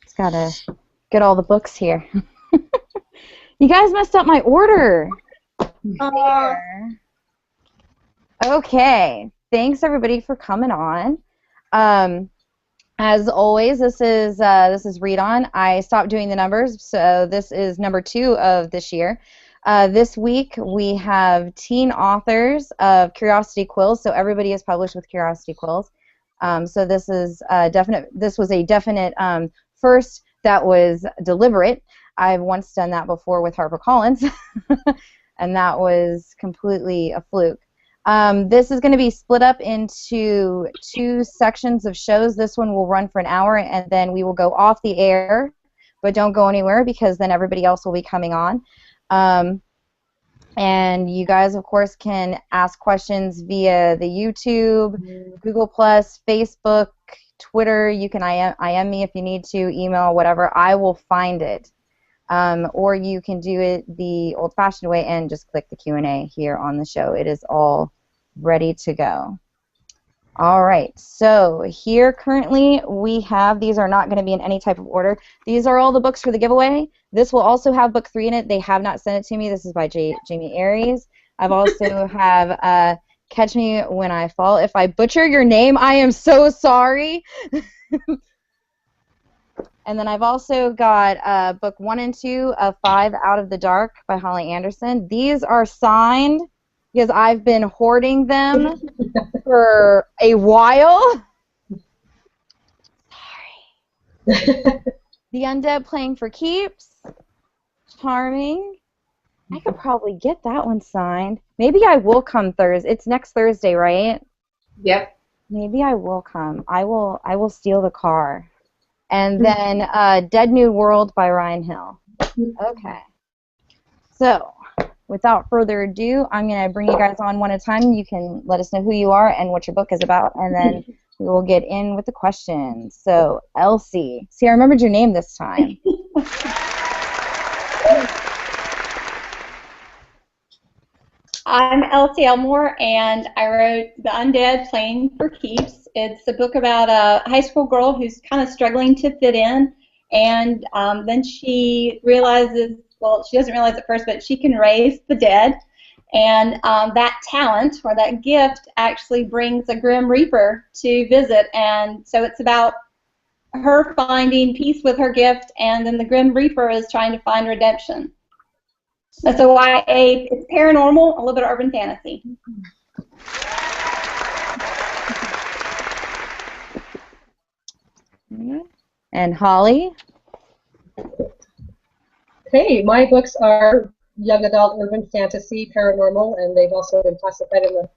Just gotta get all the books here. You guys messed up my order. Okay. Thanks everybody for coming on. As always, this is Read On. I stopped doing the numbers, so this is number 2 of this year. This week we have teen authors of Curiosity Quills, so everybody is published with Curiosity Quills. So this is This was a definite first that was deliberate. I've once done that before with HarperCollins, and that was completely a fluke. This is going to be split up into 2 sections of shows. This one will run for an hour, and then we will go off the air, but don't go anywhere because then everybody else will be coming on. And you guys, of course, can ask questions via the YouTube, Google+, Facebook, Twitter. You can IM me if you need to, email, whatever. I will find it. Or you can do it the old-fashioned way and just click the Q&A here on the show. It is all ready to go. All right, so here currently we have, these are not going to be in any type of order. These are all the books for the giveaway. This will also have book 3 in it. They have not sent it to me. This is by Jamie Aries. I've also have Catch Me When I Fall. If I butcher your name, I am so sorry. And then I've also got book 1 and 2 of 5 Out of the Dark by Holly Anderson. These are signed because I've been hoarding them for a while. Sorry. The Undead Playing for Keeps. Charming. I could probably get that one signed. Maybe I will come Thursday. It's next Thursday, right? Yep. Maybe I will come. I will steal the car. And then Dead New World by Ryan Hill. Okay. So, without further ado, I'm going to bring you guys on one at a time. You can let us know who you are and what your book is about, and then we will get in with the questions. So, Elsie. See, I remembered your name this time. I'm Elsie Elmore, and I wrote The Undead Playing for Keeps. It's a book about a high school girl who's kind of struggling to fit in, and then she realizes, well, she doesn't realize at first, but she can raise the dead, and that talent, or that gift, actually brings a Grim Reaper to visit, and so it's about her finding peace with her gift, and then the Grim Reaper is trying to find redemption. That's a YA. It's paranormal, a little bit of urban fantasy. And Holly? Hey, my books are young adult urban fantasy, paranormal, and they've also been classified in the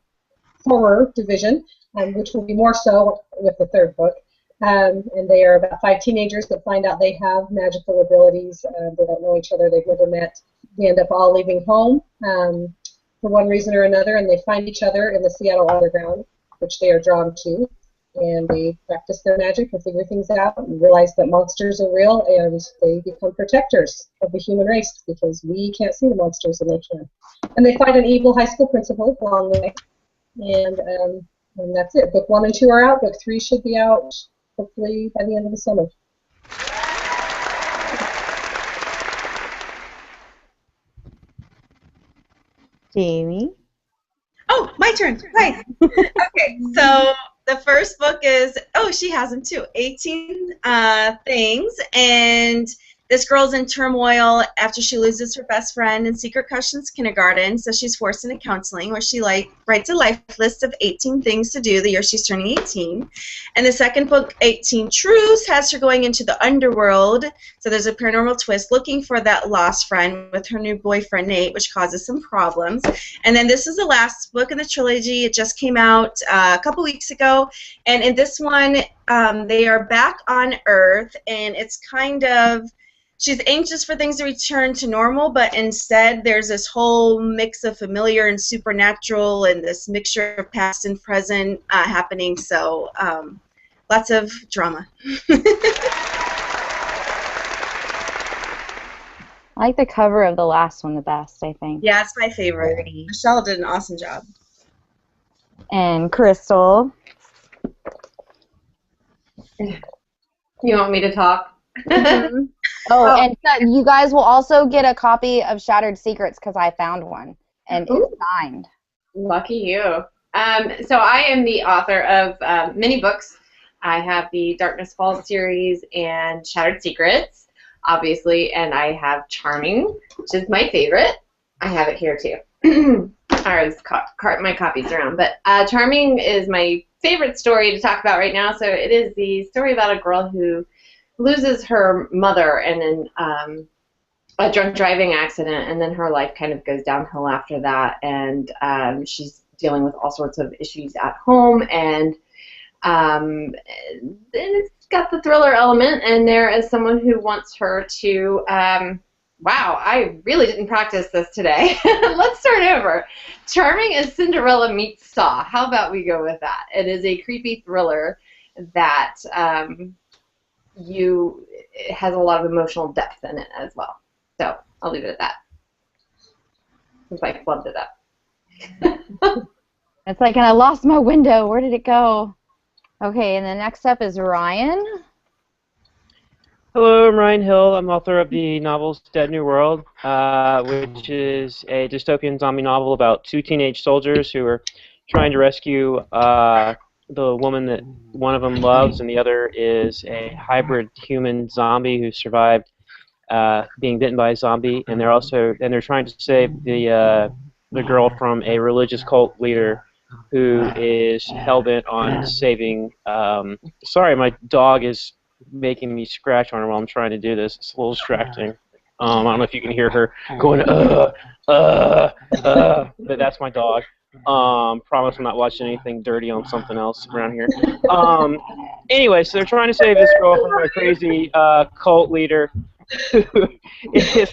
horror division, which will be more so with the 3rd book. And they are about 5 teenagers that find out they have magical abilities. They don't know each other. They've never met. They end up all leaving home for one reason or another, and they find each other in the Seattle Underground, which they are drawn to. And they practice their magic and figure things out and realize that monsters are real, and they become protectors of the human race because we can't see the monsters and they can. And they find an evil high school principal along the way. And that's it. Book 1 and 2 are out. Book 3 should be out hopefully by the end of the summer. Jamie? Oh, my turn. Hi. Okay, so the first book is, oh, she has them too, 18 Things, and this girl's in turmoil after she loses her best friend in secret Cushion's kindergarten, so she's forced into counseling where she writes a life list of 18 things to do the year she's turning 18. And the second book, 18 Truths, has her going into the underworld, so there's a paranormal twist, looking for that lost friend with her new boyfriend Nate, which causes some problems. And then this is the last book in the trilogy. It just came out a couple weeks ago, and in this one they are back on Earth, and it's kind of, she's anxious for things to return to normal, but instead there's this whole mix of familiar and supernatural and this mixture of past and present happening, so lots of drama. I like the cover of the last one the best, I think. Yeah, it's my favorite. Pretty. Michelle did an awesome job. And Krystal? You want me to talk? Mm-hmm. Oh, and you guys will also get a copy of Shattered Secrets because I found one, and it's signed. Lucky you. So I am the author of many books. I have the Darkness Falls series and Shattered Secrets, obviously, and I have Charming, which is my favorite. I have it here too. I always cart my copies around, but Charming is my favorite story to talk about right now. So it is the story about a girl who loses her mother in a drunk driving accident, and then her life kind of goes downhill after that, and she's dealing with all sorts of issues at home, and it's got the thriller element, and there is someone who wants her to wow, I really didn't practice this today. Let's start over. Charming is Cinderella meets Saw. How about we go with that? It is a creepy thriller that it has a lot of emotional depth in it as well. So I'll leave it at that. Since I flubbed it up. It's like, and I lost my window. Where did it go? Okay, and the next up is Ryan. Hello, I'm Ryan Hill. I'm author of the novels Dead New World, which is a dystopian zombie novel about two teenage soldiers who are trying to rescue the woman that one of them loves, and the other is a hybrid human zombie who survived being bitten by a zombie, and they're trying to save the girl from a religious cult leader who is hell-bent on saving. Sorry, my dog is making me scratch on her while I'm trying to do this. It's a little distracting. I don't know if you can hear her going, but that's my dog. Promise I'm not watching anything dirty on something else around here. Anyway, so they're trying to save this girl from a crazy cult leader who is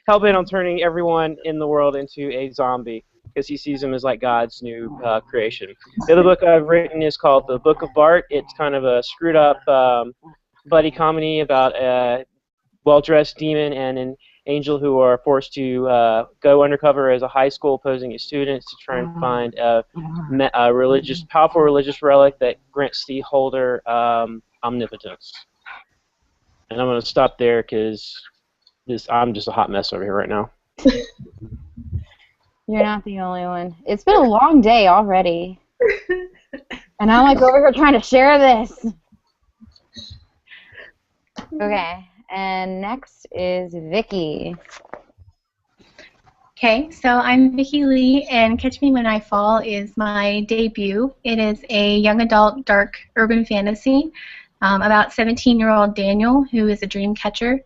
hell-bent on turning everyone in the world into a zombie, because he sees them as like God's new creation. The other book I've written is called The Book of Bart. It's kind of a screwed up buddy comedy about a well-dressed demon and an angel who are forced to go undercover as a high school posing as students to try and find a powerful religious relic that grants the holder omnipotence. And I'm going to stop there because I'm just a hot mess over here right now. You're not the only one. It's been a long day already. And I'm like over here trying to share this. Okay, and next is Vicki. Okay, so I'm Vicki Leigh, and Catch Me When I Fall is my debut. It is a young adult dark urban fantasy about 17-year-old Daniel, who is a dream catcher.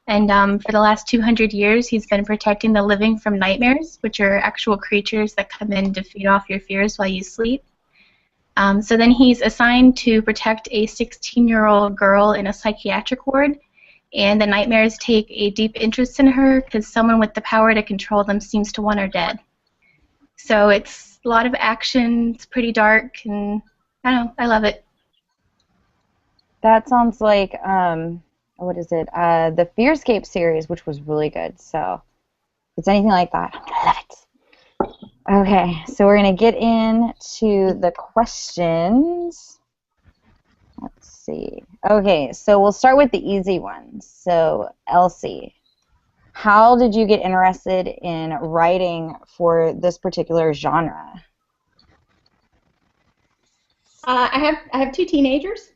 And for the last 200 years, he's been protecting the living from nightmares, which are actual creatures that come in to feed off your fears while you sleep. So then he's assigned to protect a 16-year-old girl in a psychiatric ward, and the nightmares take a deep interest in her because someone with the power to control them seems to want her dead. So it's a lot of action, it's pretty dark, and I don't know, I love it. That sounds like... what is it? The Fearscape series, which was really good. So, if it's anything like that, I love it. Okay, so we're going to get into the questions. Let's see. Okay, so we'll start with the easy ones. So, Elsie, how did you get interested in writing for this particular genre? I have two teenagers.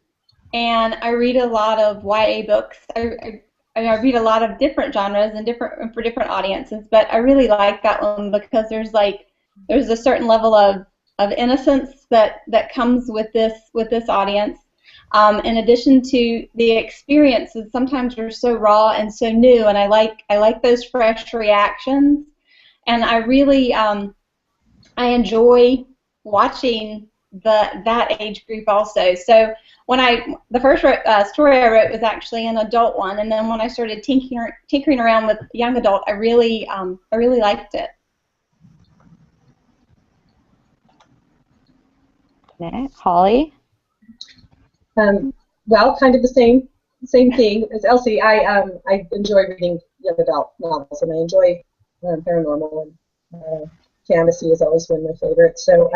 And I read a lot of YA books. I read a lot of different genres and for different audiences, but I really like that one because there's a certain level of innocence that comes with this audience. In addition to the experiences, sometimes are so raw and so new, and I like those fresh reactions, and I really I enjoy watching that age group also. So the first story I wrote was actually an adult one, and then when I started tinkering around with young adult, I really liked it. Okay. Holly? Well, kind of the same thing as Elsie. I enjoy reading young adult novels, and I enjoy paranormal and fantasy has always been my favorite. So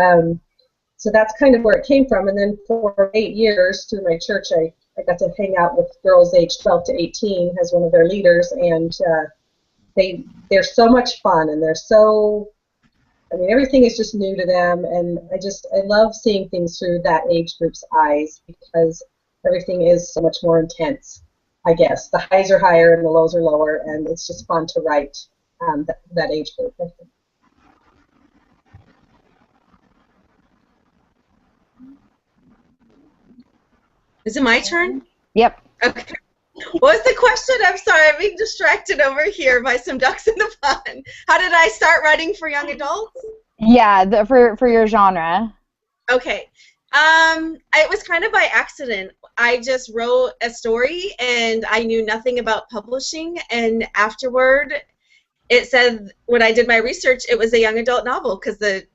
So that's kind of where it came from. And then for 8 years through my church, I got to hang out with girls aged 12 to 18 as one of their leaders, and they're so much fun, and they're so, I mean, everything is just new to them, and I love seeing things through that age group's eyes because everything is so much more intense, I guess. The highs are higher and the lows are lower, and it's just fun to write that age group. Is it my turn? Yep. Okay. What was the question? I'm sorry, I'm being distracted over here by some ducks in the pond. How did I start writing for young adults? Yeah, for your genre. Okay. It was kind of by accident. I just wrote a story, and I knew nothing about publishing, and afterward, it said, when I did my research, it was a young adult novel, because the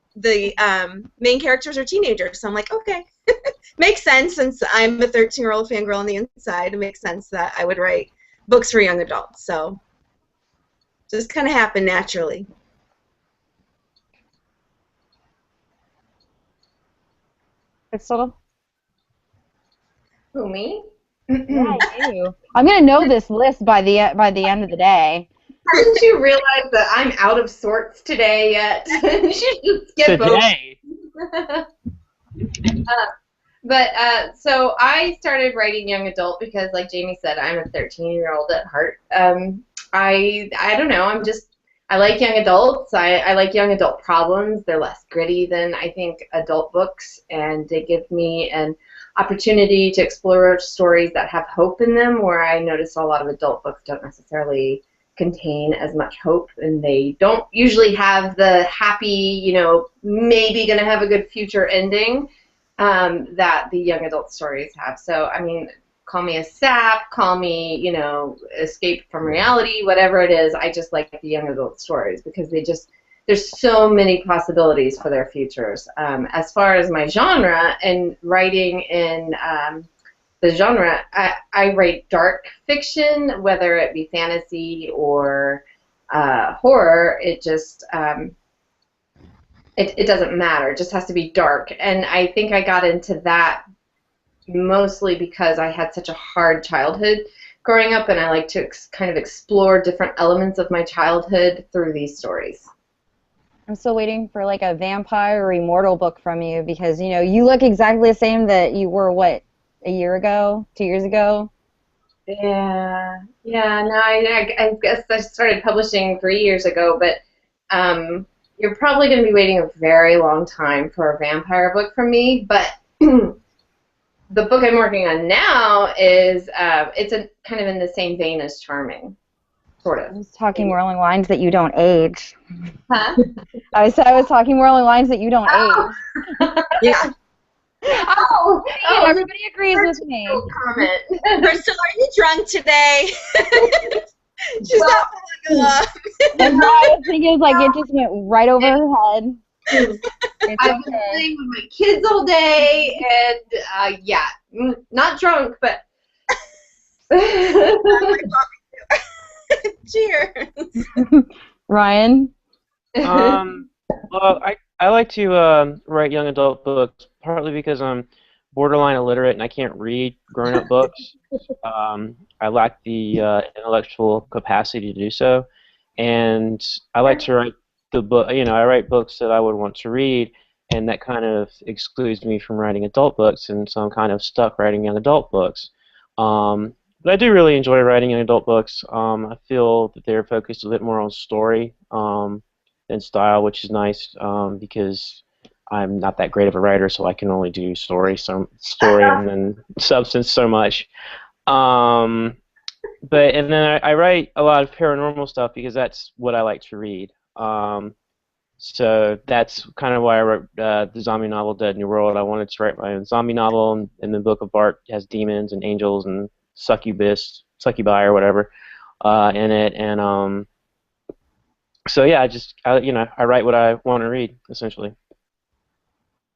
main characters are teenagers, so I'm like, okay. Makes sense, since I'm a 13-year-old fangirl on the inside. It makes sense that I would write books for young adults. So just kind of happened naturally. Krystal? Who, me? Yeah, you. I'm gonna know this list by the end of the day. Haven't you realized that I'm out of sorts today yet? You should just skip Today? So I started writing young adult because, like Jamie said, I'm a 13-year-old at heart. I don't know. I like young adults. I like young adult problems. They're less gritty than, I think, adult books, and they give me an opportunity to explore stories that have hope in them, where I notice a lot of adult books don't necessarily contain as much hope, and they don't usually have the happy, maybe going to have a good future ending that the young adult stories have. So, I mean, call me a sap, call me, escape from reality, whatever it is. I just like the young adult stories because there's so many possibilities for their futures. As far as my genre and writing in the genre, I write dark fiction, whether it be fantasy or horror. It just it doesn't matter. It just has to be dark. And I think I got into that mostly because I had such a hard childhood growing up, and I like to kind of explore different elements of my childhood through these stories. I'm still waiting for like a vampire or immortal book from you because, you look exactly the same that you were, what, a year ago, 2 years ago? Yeah. No, I guess I started publishing 3 years ago, but you're probably going to be waiting a very long time for a vampire book from me, but the book I'm working on now is, it's kind of in the same vein as Charming, sort of. I was talking more along lines that you don't age. Huh? I said I was talking more along lines that you don't age. Yeah. Oh, everybody agrees with me. Comment. Krystal, are you drunk today? She's not following along. And my thing is, like, it just went right over her head. I've been playing with my kids all day, and yeah, not drunk, but. Cheers. Ryan? Well, I like to write young adult books, partly because I'm borderline illiterate and I can't read grown-up books. I lack the intellectual capacity to do so, and I like to write the book. I write books that I would want to read, and that kind of excludes me from writing adult books, and so I'm kind of stuck writing young adult books. But I do really enjoy writing young adult books. I feel that they're focused a bit more on story than style, which is nice because I'm not that great of a writer, so I can only do story and then substance so much. And then I write a lot of paranormal stuff because that's what I like to read. So that's kind of why I wrote the zombie novel Dead New World. I wanted to write my own zombie novel, and the book of Bart has demons and angels and succubi or whatever in it, and so yeah, I write what I want to read essentially.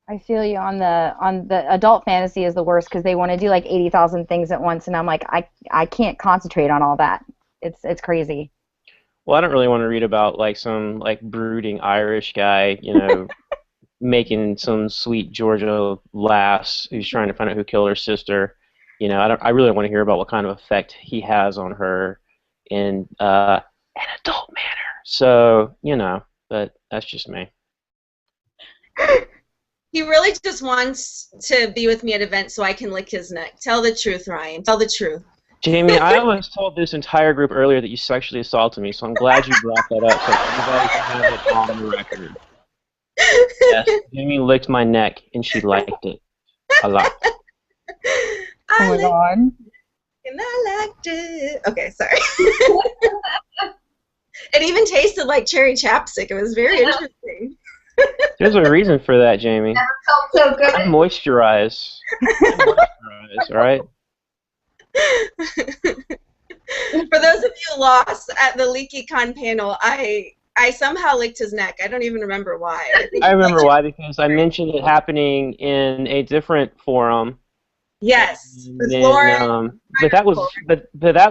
I feel you on the adult fantasy is the worst because they want to do like 80,000 things at once, and I'm like, I can't concentrate on all that. It's crazy. Well, I don't really want to read about like some like brooding Irish guy, making some sweet Georgia lass who's trying to find out who killed her sister. You know, I really want to hear about what kind of effect he has on her in an adult manner. So, you know, but that's just me. He really just wants to be with me at events so I can lick his neck. Tell the truth, Ryan. Tell the truth. Jamie, I almost told this entire group earlier that you sexually assaulted me, so I'm glad you brought that up so everybody can have it on the record. Yes, Jamie licked my neck, and she liked it a lot. Oh my god. And I liked it. Okay, sorry. It even tasted like cherry chapstick. It was very interesting. There's a reason for that, Jamie. Never felt so good. I moisturize. All right? For those of you lost at the LeakyCon panel, I somehow licked his neck. I don't even remember why. I remember why, because I mentioned it happening in a different forum. Yes, with Then, Lauren. but that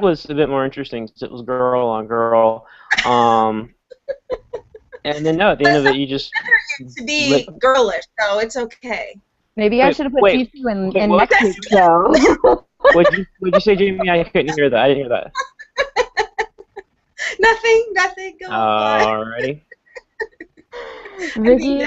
was a bit more interesting because it was girl on girl. And then no, at the end of it, you just To be girlish, so it's okay. Maybe I should have put you two in next week's show. What'd you say, Jamie? I couldn't hear that. I didn't hear that. Nothing. Go on. Alrighty. Vicki?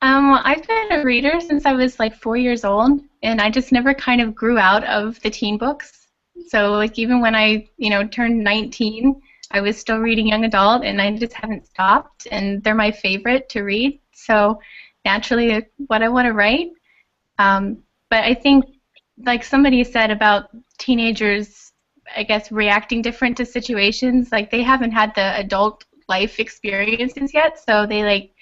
I've been a reader since I was like 4 years old, and I just never kind of grew out of the teen books. So like even when I, turned 19, I was still reading young adult, and I just haven't stopped, and they're my favorite to read. So naturally, what I want to write. But I think, like somebody said about teenagers, I guess, reacting different to situations, like they haven't had the adult life experiences yet, so they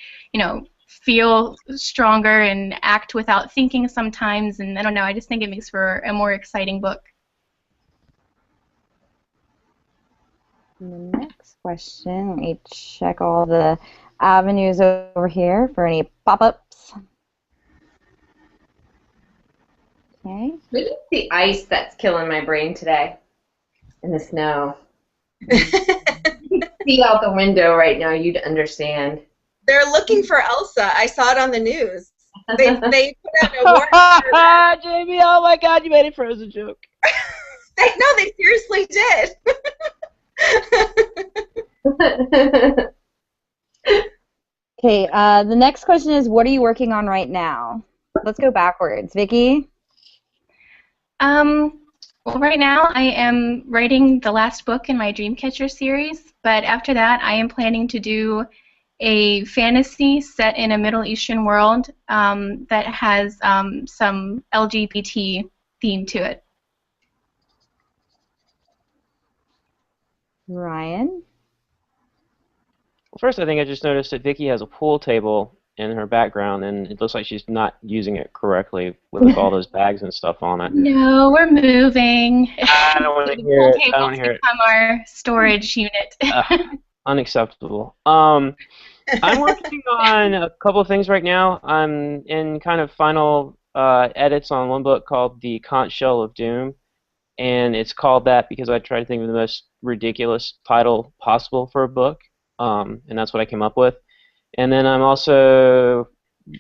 feel stronger and act without thinking sometimes, and I don't know, I just think it makes for a more exciting book. The next question, let me check all the avenues over here for any pop-ups. Okay. Maybe it's the ice that's killing my brain today, and the snow. See out the window right now, you'd understand. They're looking for Elsa. I saw it on the news. They put out an award for her. Jamie, oh my God, you made a Frozen joke. No, they seriously did. Okay, the next question is, what are you working on right now? Let's go backwards. Vicki? Well, right now I am writing the last book in my Dreamcatcher series, but after that I am planning to do a fantasy set in a Middle Eastern world that has some LGBT theme to it. Ryan? Well, first, I think I just noticed that Vicki has a pool table in her background, and it looks like she's not using it correctly with all those bags and stuff on it. No, we're moving. I don't want to hear it. I don't want to hear it. Become our storage unit. Unacceptable. I'm working on a couple of things right now. I'm in kind of final edits on one book called The Conch Shell of Doom, and it's called that because I tried to think of the most ridiculous title possible for a book, and that's what I came up with. And then I'm also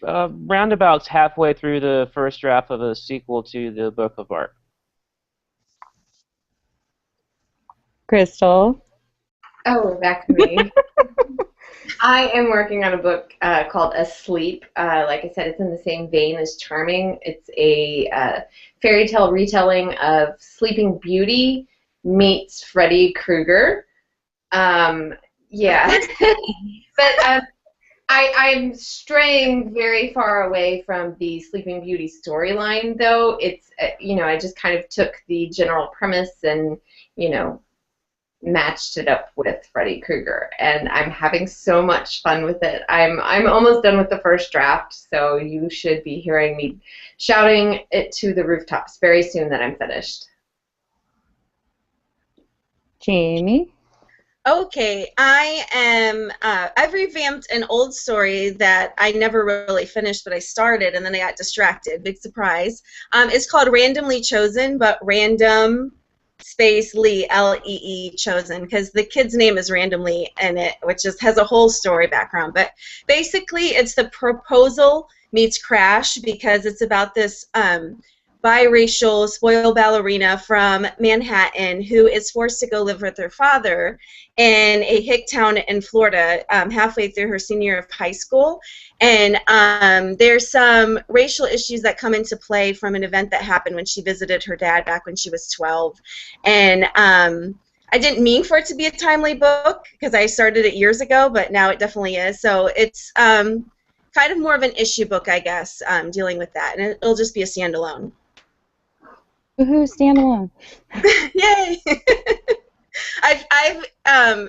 roundabouts halfway through the first draft of a sequel to the book of Bart. Krystal? Oh, back to me. I am working on a book called Asleep. Like I said, it's in the same vein as Charming. It's a fairy tale retelling of Sleeping Beauty meets Freddy Krueger. Yeah. But I'm straying very far away from the Sleeping Beauty storyline, though. It's, I just kind of took the general premise and, matched it up with Freddy Krueger, and I'm having so much fun with it. I'm almost done with the first draft, so you should be hearing me shouting it to the rooftops very soon that I'm finished. Jamie? Okay, I've revamped an old story that I never really finished, but I started and then I got distracted. Big surprise. It's called Randomly Chosen, but random space Leigh, L-E-E, chosen, because the kid's name is randomly in it, which just has a whole story background. But basically, it's the proposal meets crash, because it's about this biracial spoiled ballerina from Manhattan who is forced to go live with her father in a hick town in Florida halfway through her senior year of high school. And there's some racial issues that come into play from an event that happened when she visited her dad back when she was 12. And I didn't mean for it to be a timely book because I started it years ago, but now it definitely is. So it's kind of more of an issue book, I guess, dealing with that. And it'll just be a standalone. Woohoo, standalone. Yay! I've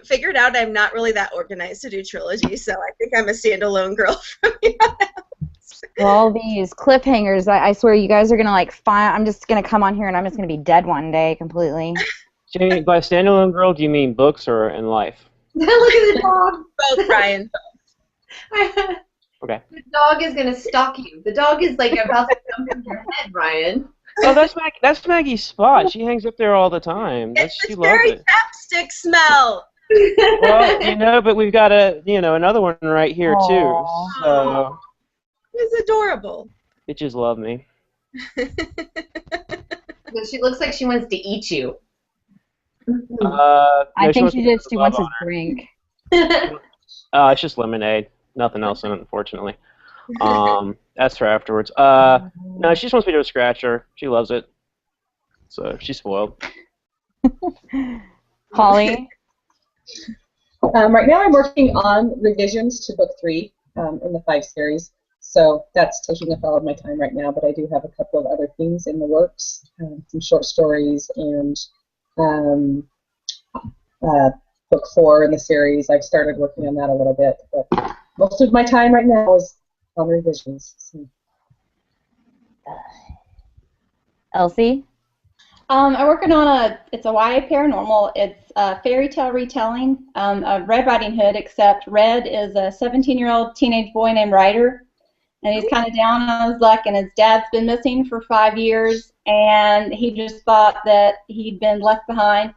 figured out I'm not really that organized to do trilogy, so I think I'm a standalone girl from here on out. All these cliffhangers, I swear you guys are going to like find, I'm just going to come on here and I'm just going to be dead one day completely. Jamie, by standalone girl, do you mean books or in life? Look at the dog. Both, Brian. Okay. The dog is going to stalk you. The dog is like about to jump in your head, Ryan. Oh, that's Maggie's spot. She hangs up there all the time. It's She this loves very it. chapstick smell. Well, but we've got another one right here Aww. too. So It's adorable. bitches love me. But she looks like she wants to eat you. I think she wants his drink. It's just lemonade. Nothing else in it, unfortunately. That's for afterwards. No, she just wants me to scratch her. She loves it. So she's spoiled. Holly? Right now I'm working on revisions to book 3 in the 5 series. So that's taking up all of my time right now, but I do have a couple of other things in the works, some short stories and book 4 in the series. I've started working on that a little bit, but most of my time right now is on revisions. So. Elsie? I'm working on it's a YA paranormal. It's a fairy tale retelling of Red Riding Hood, except Red is a 17-year-old teenage boy named Ryder, and he's kind of down on his luck, and his dad's been missing for 5 years, and he just thought that he'd been left behind.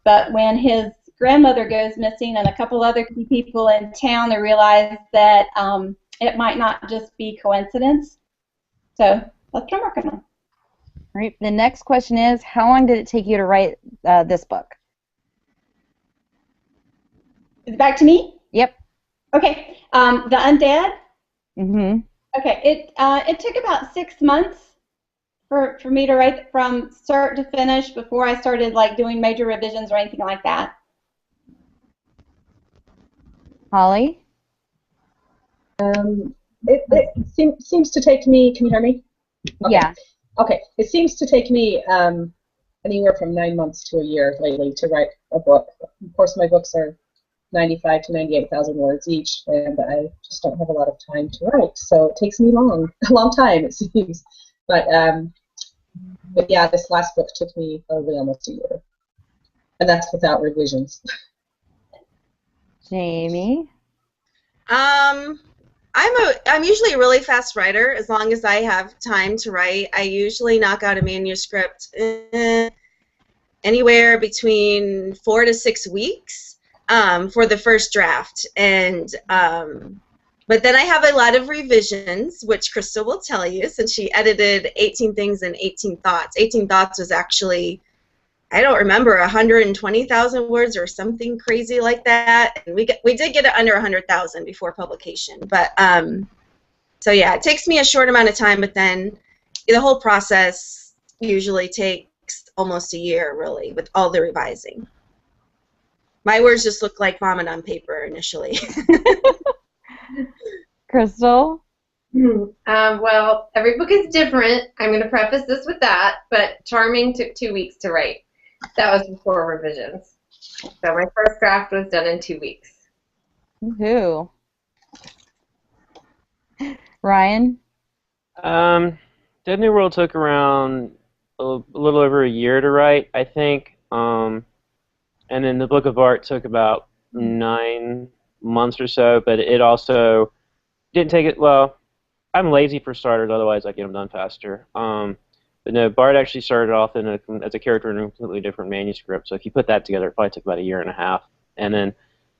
But when his grandmother goes missing and a couple other key people in town, they realize that it might not just be coincidence. So that's what I'm working on. All right. The next question is, how long did it take you to write this book? Is it back to me? Yep. Okay. The Undead. Mm-hmm. Okay. It took about 6 months for me to write from start to finish before I started like doing major revisions or anything like that. Holly? It seems to take me, can you hear me? Okay. Yeah. Okay, it seems to take me anywhere from 9 months to a year lately to write a book. Of course, my books are 95 to 98,000 words each, and I just don't have a lot of time to write, so it takes me a long time, it seems. But yeah, this last book took me probably almost a year, and that's without revisions. Jamie? I'm usually a really fast writer as long as I have time to write. I usually knock out a manuscript anywhere between 4 to 6 weeks for the first draft, and but then I have a lot of revisions, which Krystal will tell you, since she edited 18 Things and 18 Thoughts. 18 Thoughts was actually, I don't remember, 120,000 words or something crazy like that. And we did get it under 100,000 before publication. But so yeah, it takes me a short amount of time, but then the whole process usually takes almost a year, really, with all the revising. My words just look like vomit on paper initially. Krystal? Well, every book is different. I'm going to preface this with that, but Charming took 2 weeks to write. That was before revisions. So my first draft was done in 2 weeks. Woohoo. Ryan? Dead New World took around a little over a year to write, I think. And then the Book of Bart took about 9 months or so, but it also didn't take it, well, I'm lazy for starters, otherwise I get them done faster. But no, Bart actually started off as a character in a completely different manuscript. So if you put that together, it probably took about a year and a half. And then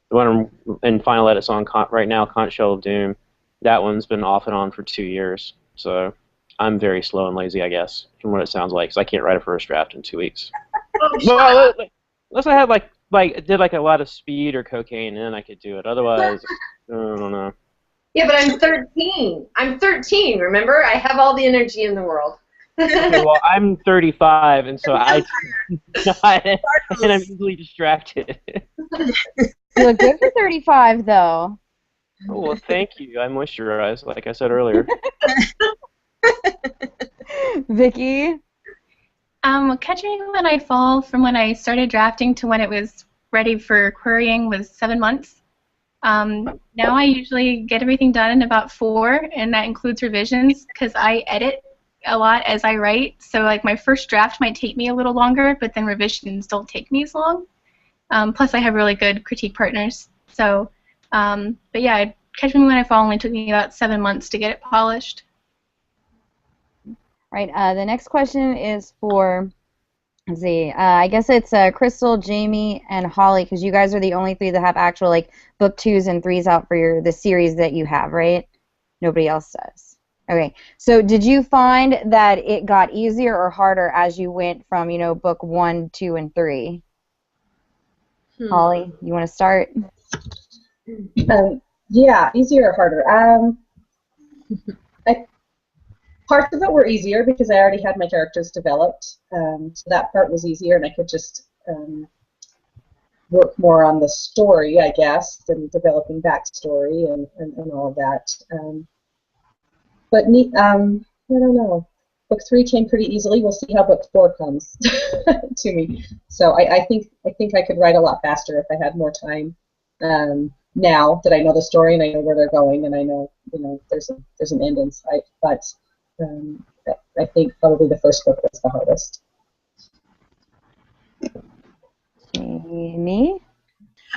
the one I'm in final edits on right now, Conch Shell of Doom, that one's been off and on for 2 years. So I'm very slow and lazy, I guess, from what it sounds like, because I can't write a first draft in 2 weeks. Well, unless I had did a lot of speed or cocaine, and then I could do it. Otherwise, I don't know. Yeah, but I'm 13. I'm 13, remember? I have all the energy in the world. Okay, well, I'm 35, and so and I'm easily distracted. You look good for 35, though. Oh, well, thank you. I moisturize, like I said earlier. Vicki? Catch Me When I Fall, from when I started drafting to when it was ready for querying, was 7 months. Now I usually get everything done in about 4, and that includes revisions, because I edit a lot as I write. So like my first draft might take me a little longer, but then revisions don't take me as long. Plus I have really good critique partners. So, but yeah, Catch Me When I Fall only took me about 7 months to get it polished. Right. The next question is for, let's see, I guess it's Krystal, Jamie, and Holly, because you guys are the only 3 that have actual like book 2s and 3s out for the series that you have, right? Nobody else does. Okay. So did you find that it got easier or harder as you went from, book 1, 2, and 3? Holly, you want to start? Yeah, easier or harder. Parts of it were easier because I already had my characters developed, so that part was easier, and I could just work more on the story, I guess, and developing backstory and all of that. But I don't know. Book 3 came pretty easily. We'll see how book 4 comes to me. So I think I could write a lot faster if I had more time. Now that I know the story and I know where they're going, and I know there's an end in sight, but I think probably the first book was the hardest. Me?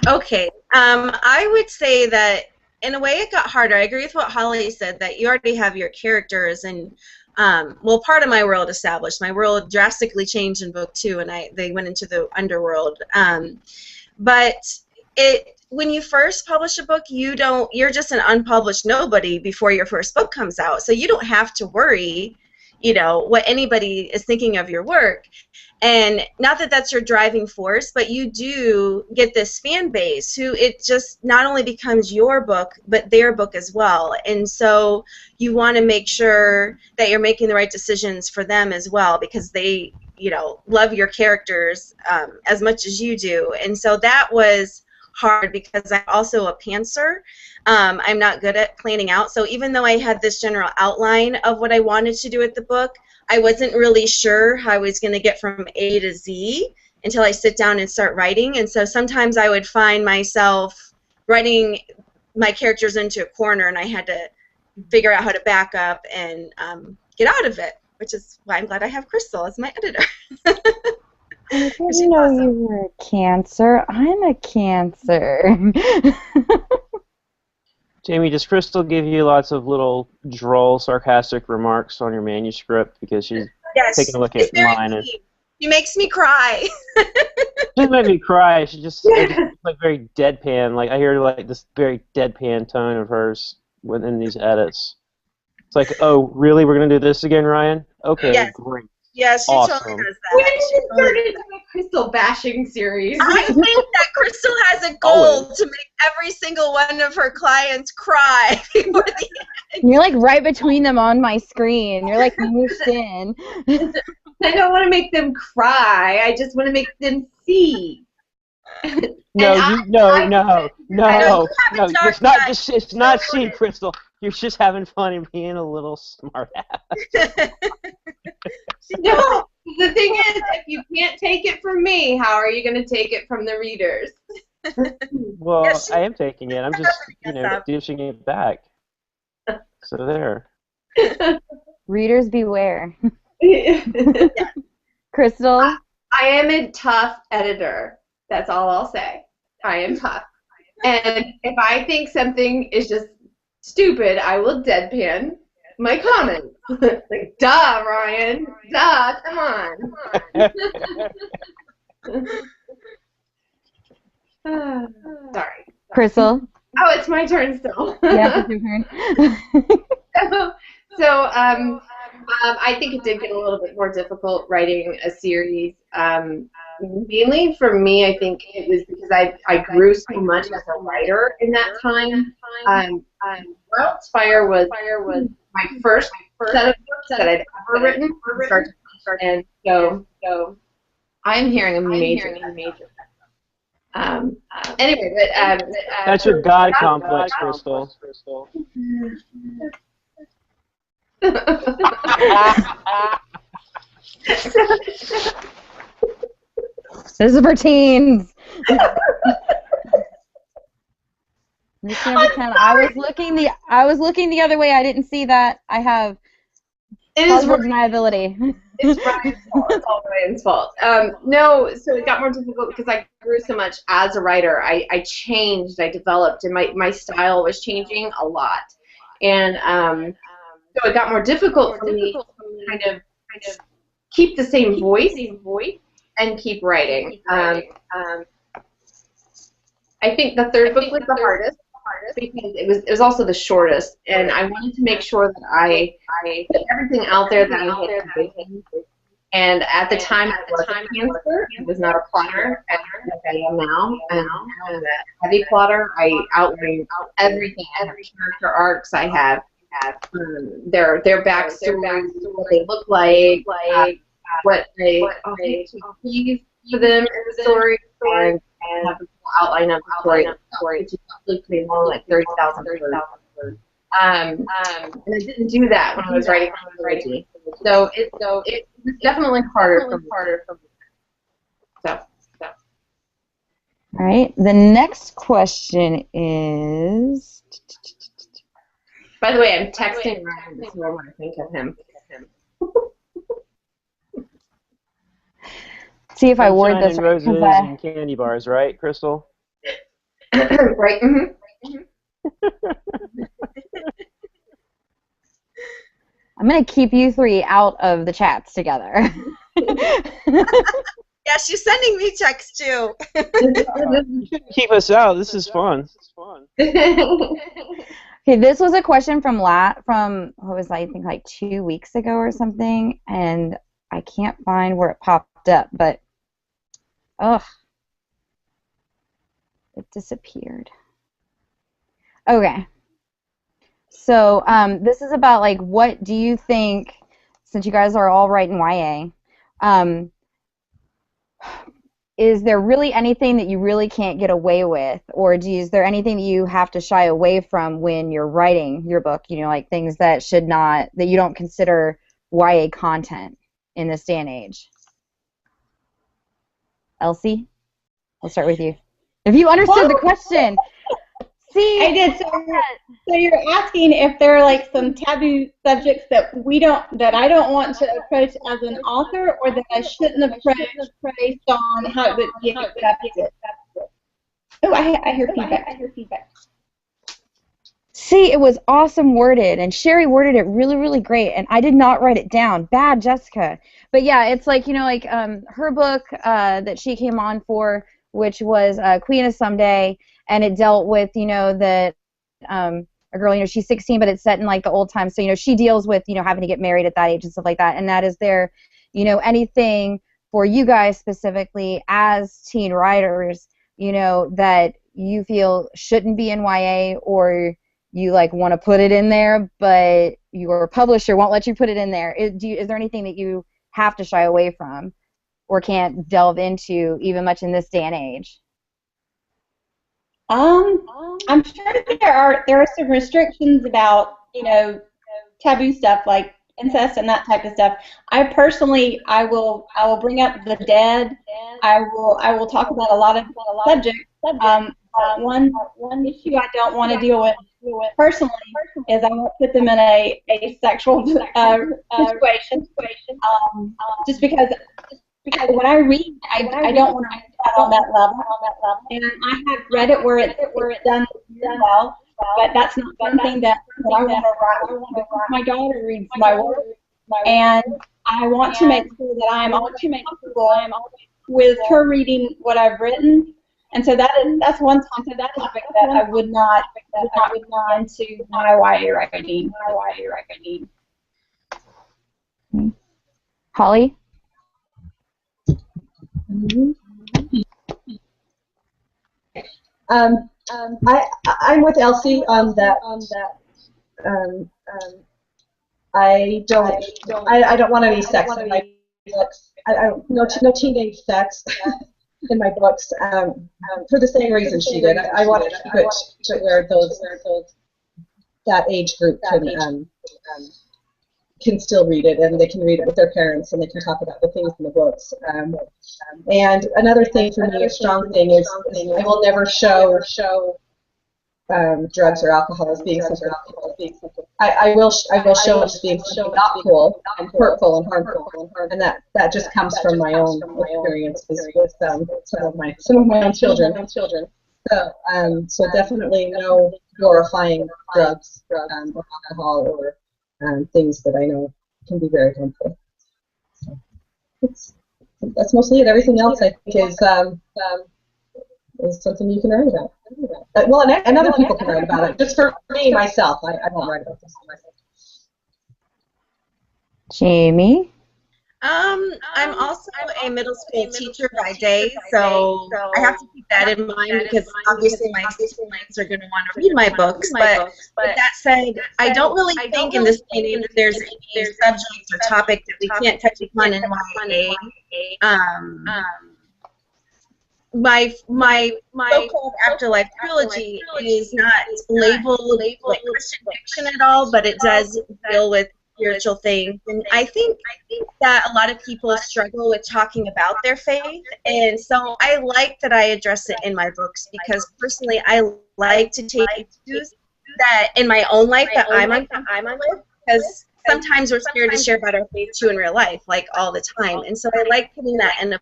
Okay. I would say that in a way it got harder. I agree with what Holly said, that you already have your characters, and well, part of my world established. My world drastically changed in book 2, and they went into the underworld. But when you first publish a book, you're just an unpublished nobody before your first book comes out. So you don't have to worry, what anybody is thinking of your work. And not that that's your driving force, but you do get this fan base who it just not only becomes your book, but their book as well. And so you want to make sure that you're making the right decisions for them as well, because they, love your characters as much as you do. And so that was hard because I'm also a pantser. I'm not good at planning out. So even though I had this general outline of what I wanted to do with the book, I wasn't really sure how I was going to get from A to Z until I sit down and start writing. And so sometimes I would find myself writing my characters into a corner, and I had to figure out how to back up and get out of it, which is why I'm glad I have Krystal as my editor. Because you were a Cancer. I'm a Cancer. Jamie, does Krystal give you lots of little droll, sarcastic remarks on your manuscript because she's taking a look at mine? She makes me cry. She doesn't make me cry. She just like very deadpan. Like I hear like this very deadpan tone of hers within these edits. It's like, oh, really? We're gonna do this again, Ryan? Okay, great. Yes, she awesome. totally does that. When did you turn into a Krystal bashing series? I think that Krystal has a goal to make every single one of her clients cry before the end. You're like right between them on my screen. You're like moved in. I don't want to make them cry. I just want to make them see. No. It's not seeing, Krystal. You're just having fun and being a little smart ass. No, the thing is, if you can't take it from me, how are you going to take it from the readers? Well, yes, I am taking it. I'm just, dishing it back. So there. Readers beware. Yeah. Krystal? I am a tough editor. That's all I'll say. I am tough. And if I think something is just stupid, I will deadpan my comments. Like, Duh, Ryan. Duh, come on. Sorry. Krystal? Oh, it's my turn still. Yeah, it's your turn. I think it did get a little bit more difficult writing a series. Mainly for me, I think it was because I grew so much as a writer in that time. Wild's Fire was my first set of books that I'd ever written from start to finish, and so I'm hearing a major. Anyway, but That's your God complex, Krystal. This is for teens. I was looking the other way. I didn't see that. I have deniability. It's Ryan's fault. It's all Ryan's fault. No, so it got more difficult because I grew so much as a writer. I changed, I developed, and my style was changing a lot. And so it got more difficult for me to kind of keep the same voice and keep writing. I think the third book was the hardest because it was also the shortest, and I wanted to make sure that I put everything out there that I had. And at the time, I was a pantser. I was not a plotter, like I am now. And I'm a heavy plotter. I outline everything, every character arcs I have. Their backstory, what they look like, what they achieve for them in the story, and have the full outline of the story, which is probably pretty long, like 30,000 words. And I didn't do that when I was writing Critic. So it was definitely harder for me. So. All right. The next question is. By the way, I'm texting Ryan this morning when I think of him. See if I word this right. Roses and candy bars, right, Krystal? Right. Mm-hmm. I'm going to keep you three out of the chats together. Yeah, she's sending me texts too. You shouldn't keep us out. This is fun. Okay, this was a question from what was I think like 2 weeks ago or something, and I can't find where it popped up, but it disappeared. Okay. So this is about like what do you think, since you guys are all writing YA, is there really anything that you really can't get away with, or is there anything that you have to shy away from when you're writing your book? You know, like things that you don't consider YA content in this day and age. Elsie, I'll start with you. If you understood the question. See, I did. So you're asking if there are like some taboo subjects that I don't want to approach as an author, or that I shouldn't approach based on how it would be accepted. Oh, I hear feedback. See, it was awesome worded, and Sherry worded it really, really great, and I did not write it down. Bad, Jessica. But yeah, it's like, you know, like her book that she came on for, which was Queen of Someday, and it dealt with, you know, that a girl, you know, she's 16, but it's set in like the old times, so, you know, she deals with, you know, having to get married at that age and stuff like that. And that is there, you know, anything for you guys specifically as teen writers, you know, that you feel shouldn't be in YA, or you like want to put it in there, but your publisher won't let you put it in there? Is there anything that you have to shy away from or can't delve into even much in this day and age? I'm sure that there are some restrictions about, you know, taboo stuff like incest and that type of stuff. I will bring up the dead. I will talk about a lot of subjects. One issue I don't want to deal with personally is I won't put them in a sexual situation. Just because when I read, I don't want to read that on that level. And I have read it where it's done well, but that's not something that I want to write. My daughter reads my work, and I want to make sure that I'm always comfortable with her reading what I've written. And so that's one topic that I would not into my YA writing. Holly? I'm with Elsie on that. I don't want any sex in my books. No teenage sex in my books. For the same reason she did. I wanted to keep it to where that age group can still read it, and they can read it with their parents, and they can talk about the things in the books. And another thing for me, a strong thing, is I will never show drugs or alcohol as being something. I will show it as being something not cool and hurtful and harmful, and that just comes from my own experiences with some of my own children. So definitely no glorifying drugs or alcohol or things that I know can be very harmful. So that's mostly it. Everything else I think is something you can write about. Well, and other people can write about it. Just for me, myself, I won't write about this myself. Jamie? I'm also a middle school teacher by day, so I have to keep that in mind because obviously my students are going to want to read my books. But with that said, I don't really think in this day and age there's any subject or topic that we can't touch upon in YA. My so-called afterlife trilogy is not labeled like Christian fiction at all, but it does deal with spiritual things, and I think that a lot of people struggle with talking about their faith, and so I like that I address it in my books because personally I like to take issues that in my own life that I'm uncomfortable with, because sometimes we're scared to share about our faith too in real life, like all the time, and so I like putting that in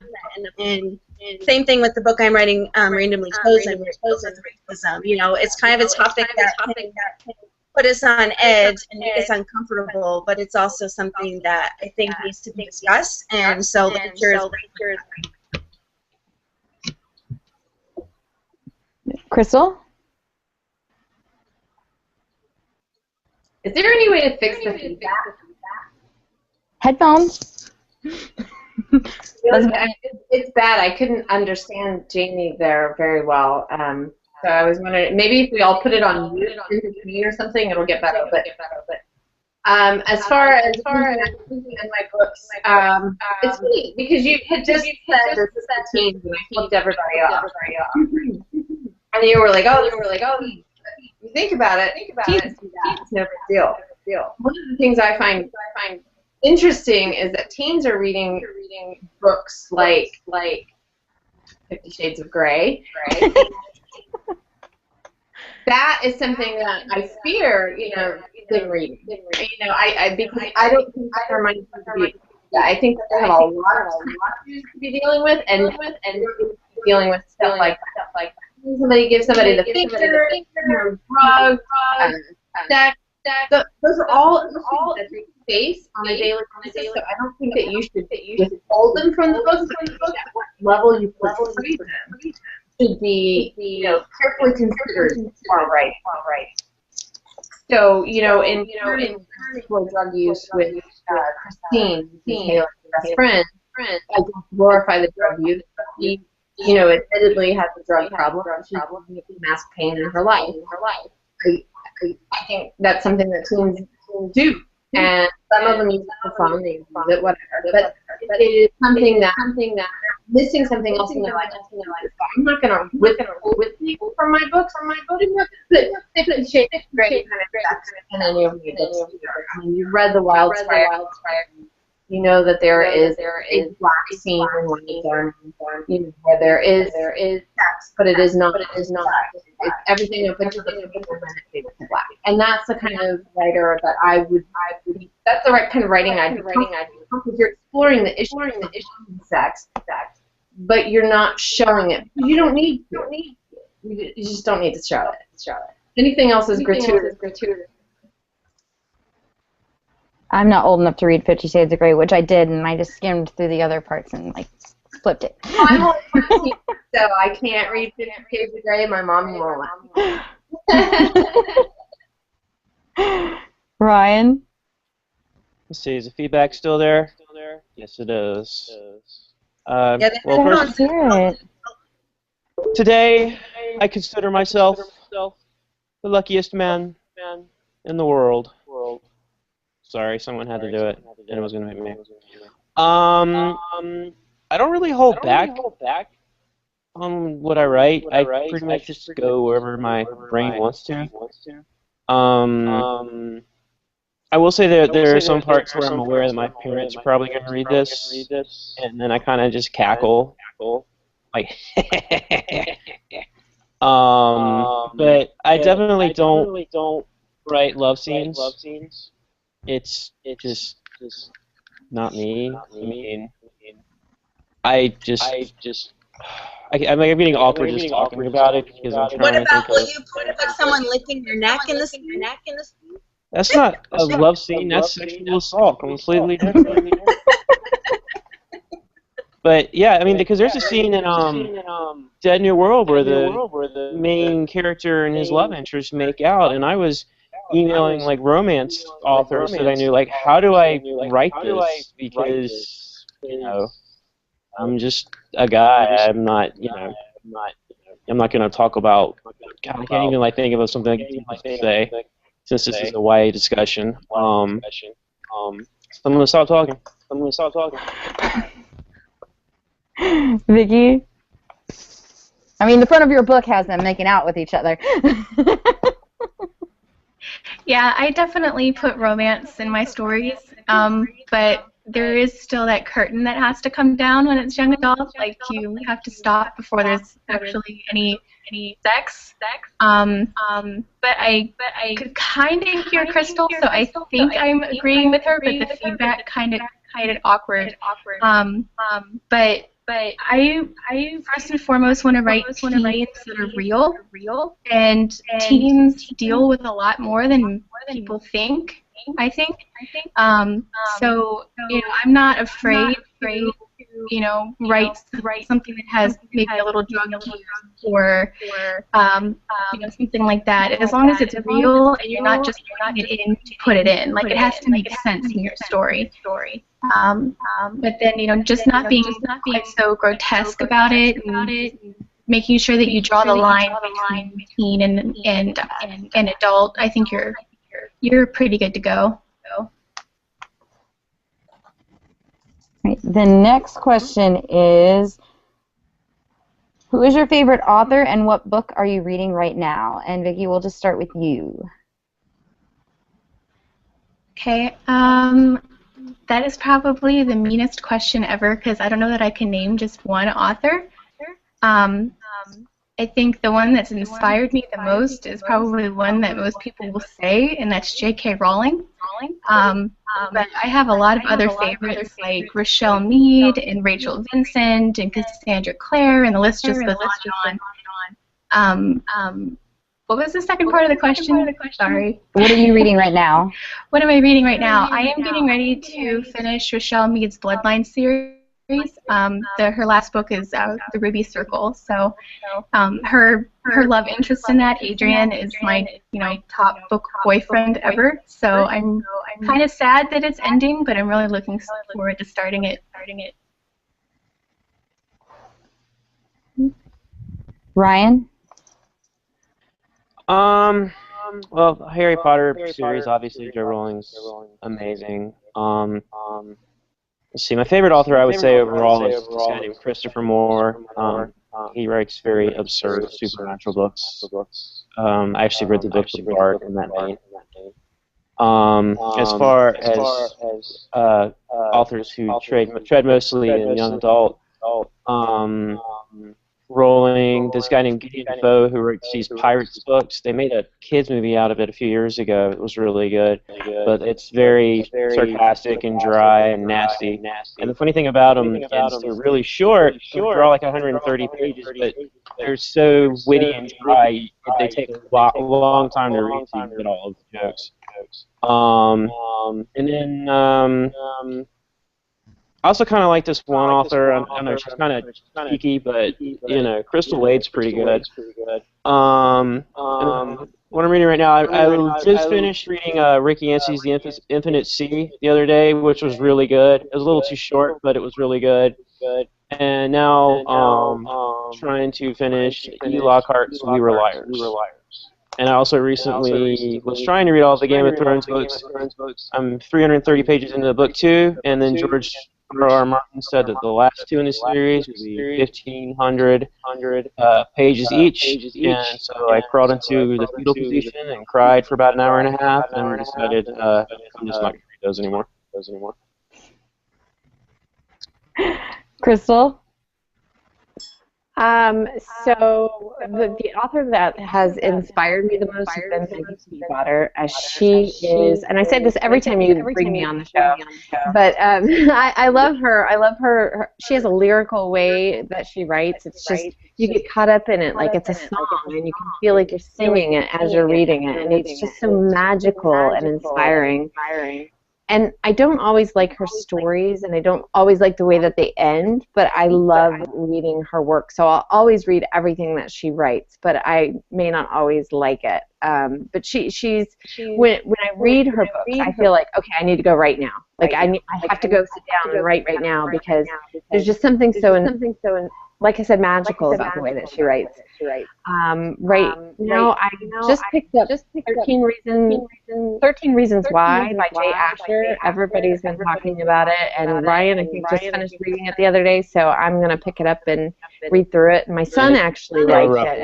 and same thing with the book I'm writing, Randomly Chosen, which deals with racism. You know, it's kind of a topic that can put us on edge and make us uncomfortable, but it's also something that I think needs to be discussed, and so literature is Krystal? Is there any way to fix the feedback? Headphones? It's bad. I couldn't understand Jamie there very well. So I was wondering, maybe if we all put it on mute or something, it'll get better. But as far as in my books, it's funny because you had just said this is the teens, and I flipped everybody off. And you were like, oh, you think about it, teens do that. It's no big deal. One of the things I find interesting is that teens are reading books like 50 Shades of Grey. That is something that I fear, than reading. Because I don't think that there might be. I think that they have a lot of issues to be dealing with, and dealing with stuff like that. Somebody gives somebody the finger, drugs, sex. Those are all that they face on a daily basis. So I don't think that you should withhold them from the books, but at what level you portray them should be carefully considered. All right. So in drug use with Christine, Taylor's best friend, I don't glorify the drug use. He, admittedly has a drug problem. She's mass pain in her life. I think that's something that teens do, and some of them use it for fun, they use it, whatever. But it is something that missing something else in their life. I'm not going to whip people from my books, but they could shape it great kind of sex in any of your books. I mean, you've read The Wildfire. You know that there is a black scene in one of them, where there is sex, but it is not. It's everything up until the point where it fades to black. And that's the kind of writer that I would. That's the right kind of writing I'd be because you're exploring the issue of sex, but you're not showing it. You don't need to. You just don't need to show it. Anything else is gratuitous. I'm not old enough to read 50 Shades of Grey, which I did, and I just skimmed through the other parts and like flipped it. I'm only 14, so I can't read 50 Shades of Grey. My mom won't let me. Ryan? Let's see, is the feedback still there? Yes, it is. Yeah, Well, Let's hear it. today, I consider myself the luckiest man in the world. Sorry, someone had to do it, and it was going to make me. I don't really hold back on what I write. I pretty much just go wherever my brain wants to. I will say that there are some parts where I'm aware that my parents are probably going to read this, and then I kind of just cackle, like, but I definitely don't write love scenes. It's just not me. I mean, I'm getting awkward just talking about it because I'm What trying to about think what of. you put like someone licking your neck in the scene? That's not a love scene. That's sexual assault. Completely different. But yeah, I mean, because there's a scene in Dead New World where the main character and his love interest make out, and I was emailing like romance authors that I knew, like, how do I write this? Because I'm just a guy. I'm not going to talk about. God, I can't even like think of something to say since this is a YA discussion. So I'm gonna stop talking. Vicki? I mean, the front of your book has them making out with each other. Yeah, I definitely put romance in my stories, but there is still that curtain that has to come down when it's young adult. Like, you have to stop before there's actually any sex. But I could kind of hear Krystal, so I think I'm agreeing with her, but the feedback kind of awkward. But I first and foremost want to write teens that are real, and teens deal with a lot more than people think. I think. So I'm not afraid to write something that has maybe a little drug use or something like that. As long as it's real and you're not just putting it in to put it in. Like, it has to make sense in your story. But then just not being quite so grotesque about it, and making sure that you draw the line between teen and adult. I think you're pretty good to go. Right. The next question is, who is your favorite author and what book are you reading right now? And Vicki, we'll just start with you. Okay. That is probably the meanest question ever, because I don't know that I can name just one author. I think the one that's inspired me the most is probably one that most people will say, and that's J.K. Rowling. But I have a lot of other favorites like Rochelle Mead and Rachel Vincent and Cassandra Clare, and the list just goes on. What was the second part of the question? Sorry. What are you reading right now? What am I reading right now? I am getting ready to finish Rochelle Mead's Bloodline series. Her last book is The Ruby Circle. So her love interest in that, Adrian, is my top book boyfriend ever. So I'm kind of sad that it's ending, but I'm really looking forward to starting it. Ryan? Well, the Harry Potter series, obviously, Joe Rowling's amazing. Let's see, my favorite author, I would say, overall is this guy named Christopher Moore. He writes very absurd supernatural books. I actually read the books of Bart in that vein. As far as authors who tread mostly in young adult, Rowling, this guy named Gideon Defoe who wrote these Pirates books. They made a kids movie out of it a few years ago. It was really good, but it's very sarcastic and dry and nasty. And the funny thing about them is they're really short. They draw like 130 pages, but they're so witty and dry. They take a long time to read to get all of the jokes. And then I also kind of like this one author. I don't know, she's kind of cheeky, but you know, Krystal Wade's pretty good. What I'm reading right now, I just finished reading Rick Yancey's The Infinite Sea the other day, which was really good. It was a little too short, but it was really good. And now trying to finish E. Lockhart's We Were Liars. And I also recently was trying to read all the Game of Thrones books. I'm 330 pages into book 2, and then George R.R. Martin said that the last 2 in the series would be 1,500 pages each, and so I crawled into the fetal position and cried for about an hour and a half, and decided I'm just not going to read those anymore. Krystal? So the author that has inspired me the most has been Vicki Speedwater, as she is, and I say this every time you bring me on the show, but I love her. I love her. She has a lyrical way that she writes. It's just, you get caught up in it like it's a song, and you can feel like you're singing it as you're reading it, and it's just so magical and inspiring. And I don't always like her stories, and I don't always like the way that they end, but I love reading her work. So I'll always read everything that she writes, but I may not always like it. But she's when I read her books, I feel like, okay, I need to go right now. Like I have to go sit down and write right now, because there's just something so like I said, magical about the way that she writes. Right now, I just picked up 13 Reasons Why by Jay Asher. Everybody's been talking about it, and Ryan, I think, just finished reading it the other day, so I'm going to pick it up and read through it. And my son actually liked it.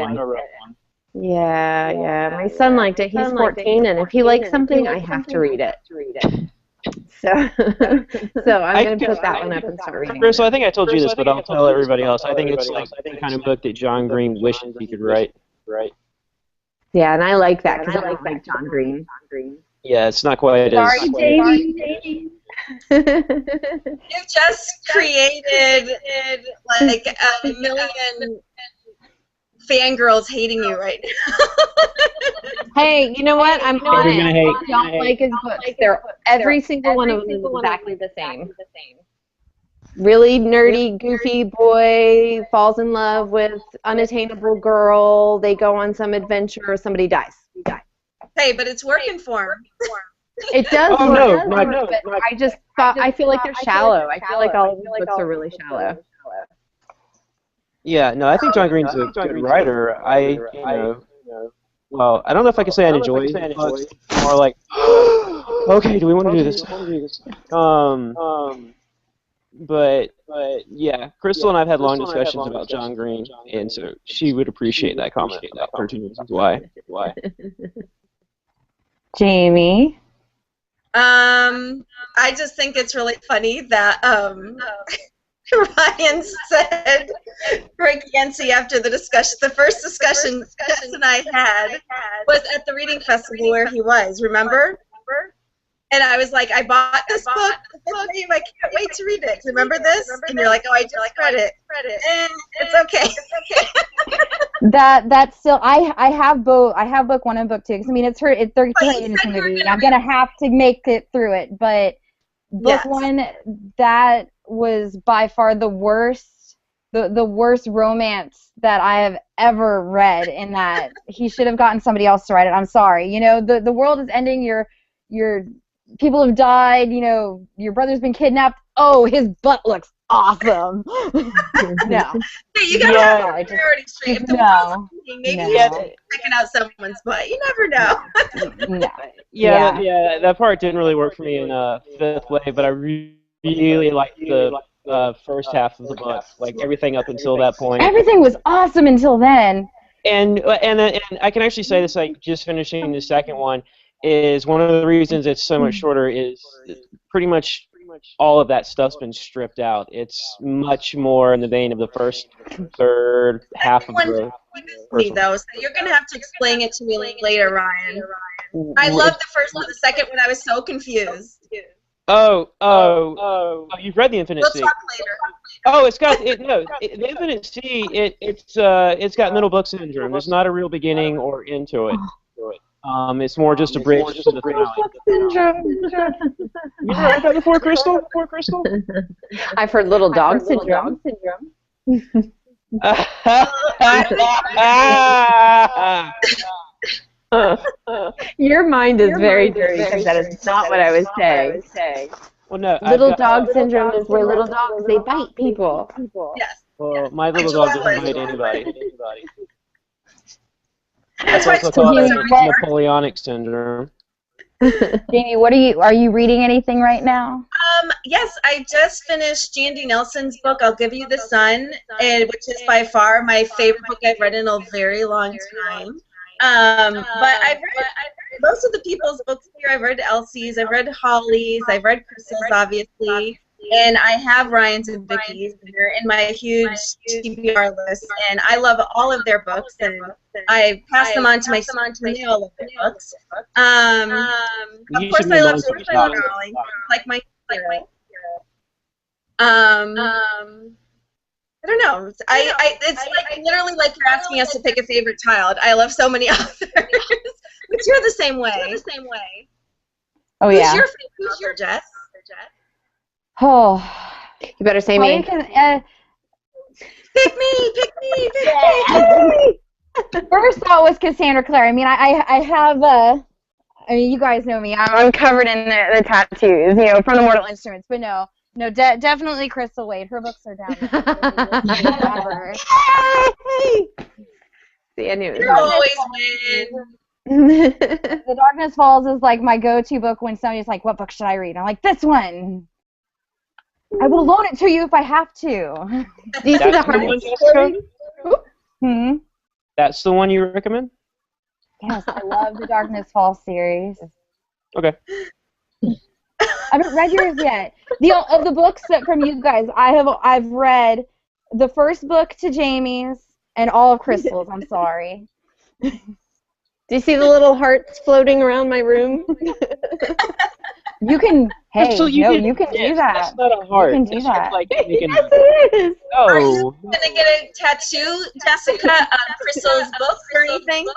Yeah, my son liked it. He's 14, and if he likes something, I have to read it. So I'm going to put that one up and start reading it. So I think I told you this, but I'll tell everybody else. I think it's like the kind of book that John Green wishes he could write. Yeah, and I like that, because I like John Green. Yeah, it's not quite as... Sorry, Jamie. You've just created like a million fangirls hating you right now. Hey, you know what? I'm honest. I don't like his books. Every single one of them is exactly the same. Really nerdy, goofy boy falls in love with unattainable girl. They go on some adventure. Somebody dies. Hey, but it's working for him. It does. Oh, work, no. but I feel like they're shallow. I feel like all of his books are really shallow. Yeah, no, I think John Green's a good writer. Well, I don't know if I can say I enjoy his books. More like, okay, do we want to do this? But yeah, Krystal and I have had long discussions about John Green, and so she would appreciate that comment about 13 Reasons Why. Jamie? I just think it's really funny that Ryan said Rick Yancey after the discussion. The first discussion I had was at the reading festival where he was, remember? And I was like, I bought this book. I can't wait to read it. Remember this? And you're like, oh, I just read it. And it's okay. That's still, I have both. I have book 1 and book 2. Because I mean, it's turning into a movie. I'm gonna have to make it through it. But book 1, that was by far the worst, the worst romance that I have ever read. In that he should have gotten somebody else to write it. I'm sorry. You know, the world is ending. Your people have died. You know, your brother's been kidnapped. Oh, his butt looks awesome. No. Hey, you gotta have your priorities straight. If the world's ending, maybe you should be checking out someone's butt. You never know. Yeah, that part didn't really work for me in 5th Way, but I really liked the first half of the book, like everything up until that point. Everything was awesome until then. And I can actually say this, like, just finishing the second one is one of the reasons it's so much shorter is pretty much all of that stuff's been stripped out. It's much more in the vein of the first third half of the me though, so you're gonna have to explain it to me later, Ryan. I love the first one. The second one, I was so confused. Oh, you've read The Infinite Sea. We'll talk later. Oh, The Infinite Sea, it's got middle book syndrome. There's not a real beginning or end to it. It's more just a bridge to the finale. Syndrome. You never heard that before, Krystal? I've heard little dog syndrome. Your mind is very dirty because that is not what I was saying. Well, no. Little dog syndrome is where little dogs, they bite people. Yes. Well, my little dog doesn't bite anybody. That's why also called Napoleonic syndrome. Jamie, are you reading anything right now? Yes, I just finished Jandy Nelson's book, I'll Give You the Sun, which is by far my favorite book I've read in a very long time. But I've read most of the people's books here. I've read Elsie's, I've read Holly's, I've read Krystal's, obviously, and I have Ryan's and Vicki's. They're in my huge TBR list, and I love all of their books, and I pass them on to my son, and they all love their books. Of course, I love Rowling, like my hero. I don't know. It's like literally like you're asking us to pick a favorite child. I love so many authors, but you're the same way. Oh yeah. Who's your Jess? Oh, You better say me. Pick me. First thought was Cassandra Clare. I mean, I have I mean, you guys know me. I'm covered in the tattoos, from the Mortal Instruments. But no, definitely Krystal Wade. Her books are down there. See, I knew it. You always win. The Darkness Falls is like my go-to book when somebody's like, "What book should I read?" I'm like, "This one." I will loan it to you if I have to. Do you see the one, Jessica? That's the one you recommend? Yes, I love the Darkness Falls series. Okay. I haven't read yours yet. Of the books that from you guys, I've read the first book to Jamie's and all of Krystal's. I'm sorry. Do you see the little hearts floating around my room? You can. Hey, so you you can do that. That's not a heart. You can do that. Like Yes, it is. Are you Oh. gonna get a tattoo, Jessica, on Krystal's book or anything?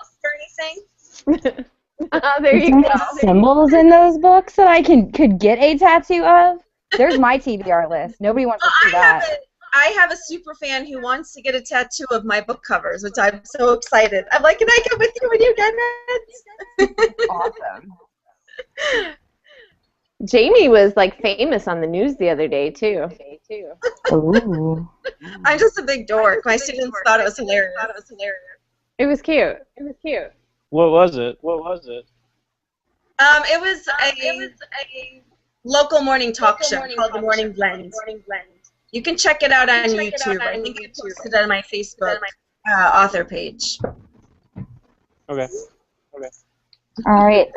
There you go. Symbols in those books that I could get a tattoo of. There's my TBR list. Nobody wants to see that. I have a super fan who wants to get a tattoo of my book covers, which I'm so excited. I'm like, can I get with you when you get it? Awesome. Jamie was like famous on the news the other day too. Ooh. I'm just a big dork. My students thought it was hilarious. It was cute. What was it? It was a local morning talk show called The Morning Blend. You can check it out on YouTube. I think I posted it on my Facebook author page. Okay. All right.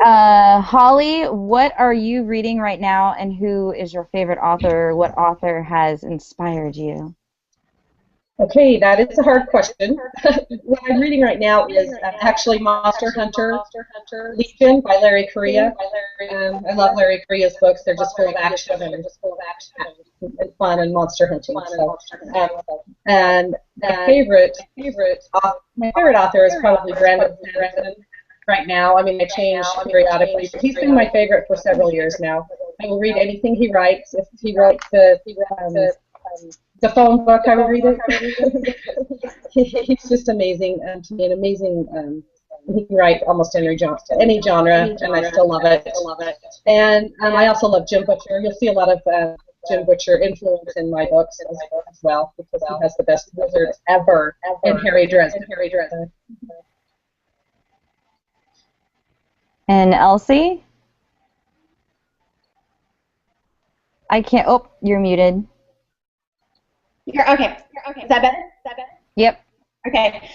Holly, what are you reading right now, and who is your favorite author? What author has inspired you? Okay, that is a hard question. What I'm reading right now is actually Monster Hunter Legion by Larry Correia. I love Larry Correia's books. They're just full of action and fun and monster hunting. And my favorite author is probably Brandon Sanderson right now. I mean, I change periodically, but he's been my favorite for several years now. I will read anything he writes. If he writes the phone book, I will read it. He's just amazing, to me, an amazing. He can write almost any genre, and I still love it. And I also love Jim Butcher. You'll see a lot of Jim Butcher influence in my books as well, because he has the best wizards ever in Harry Dresden. And Elsie? I can't. Oh, you're muted. You're okay. Is that better? Yep. Okay.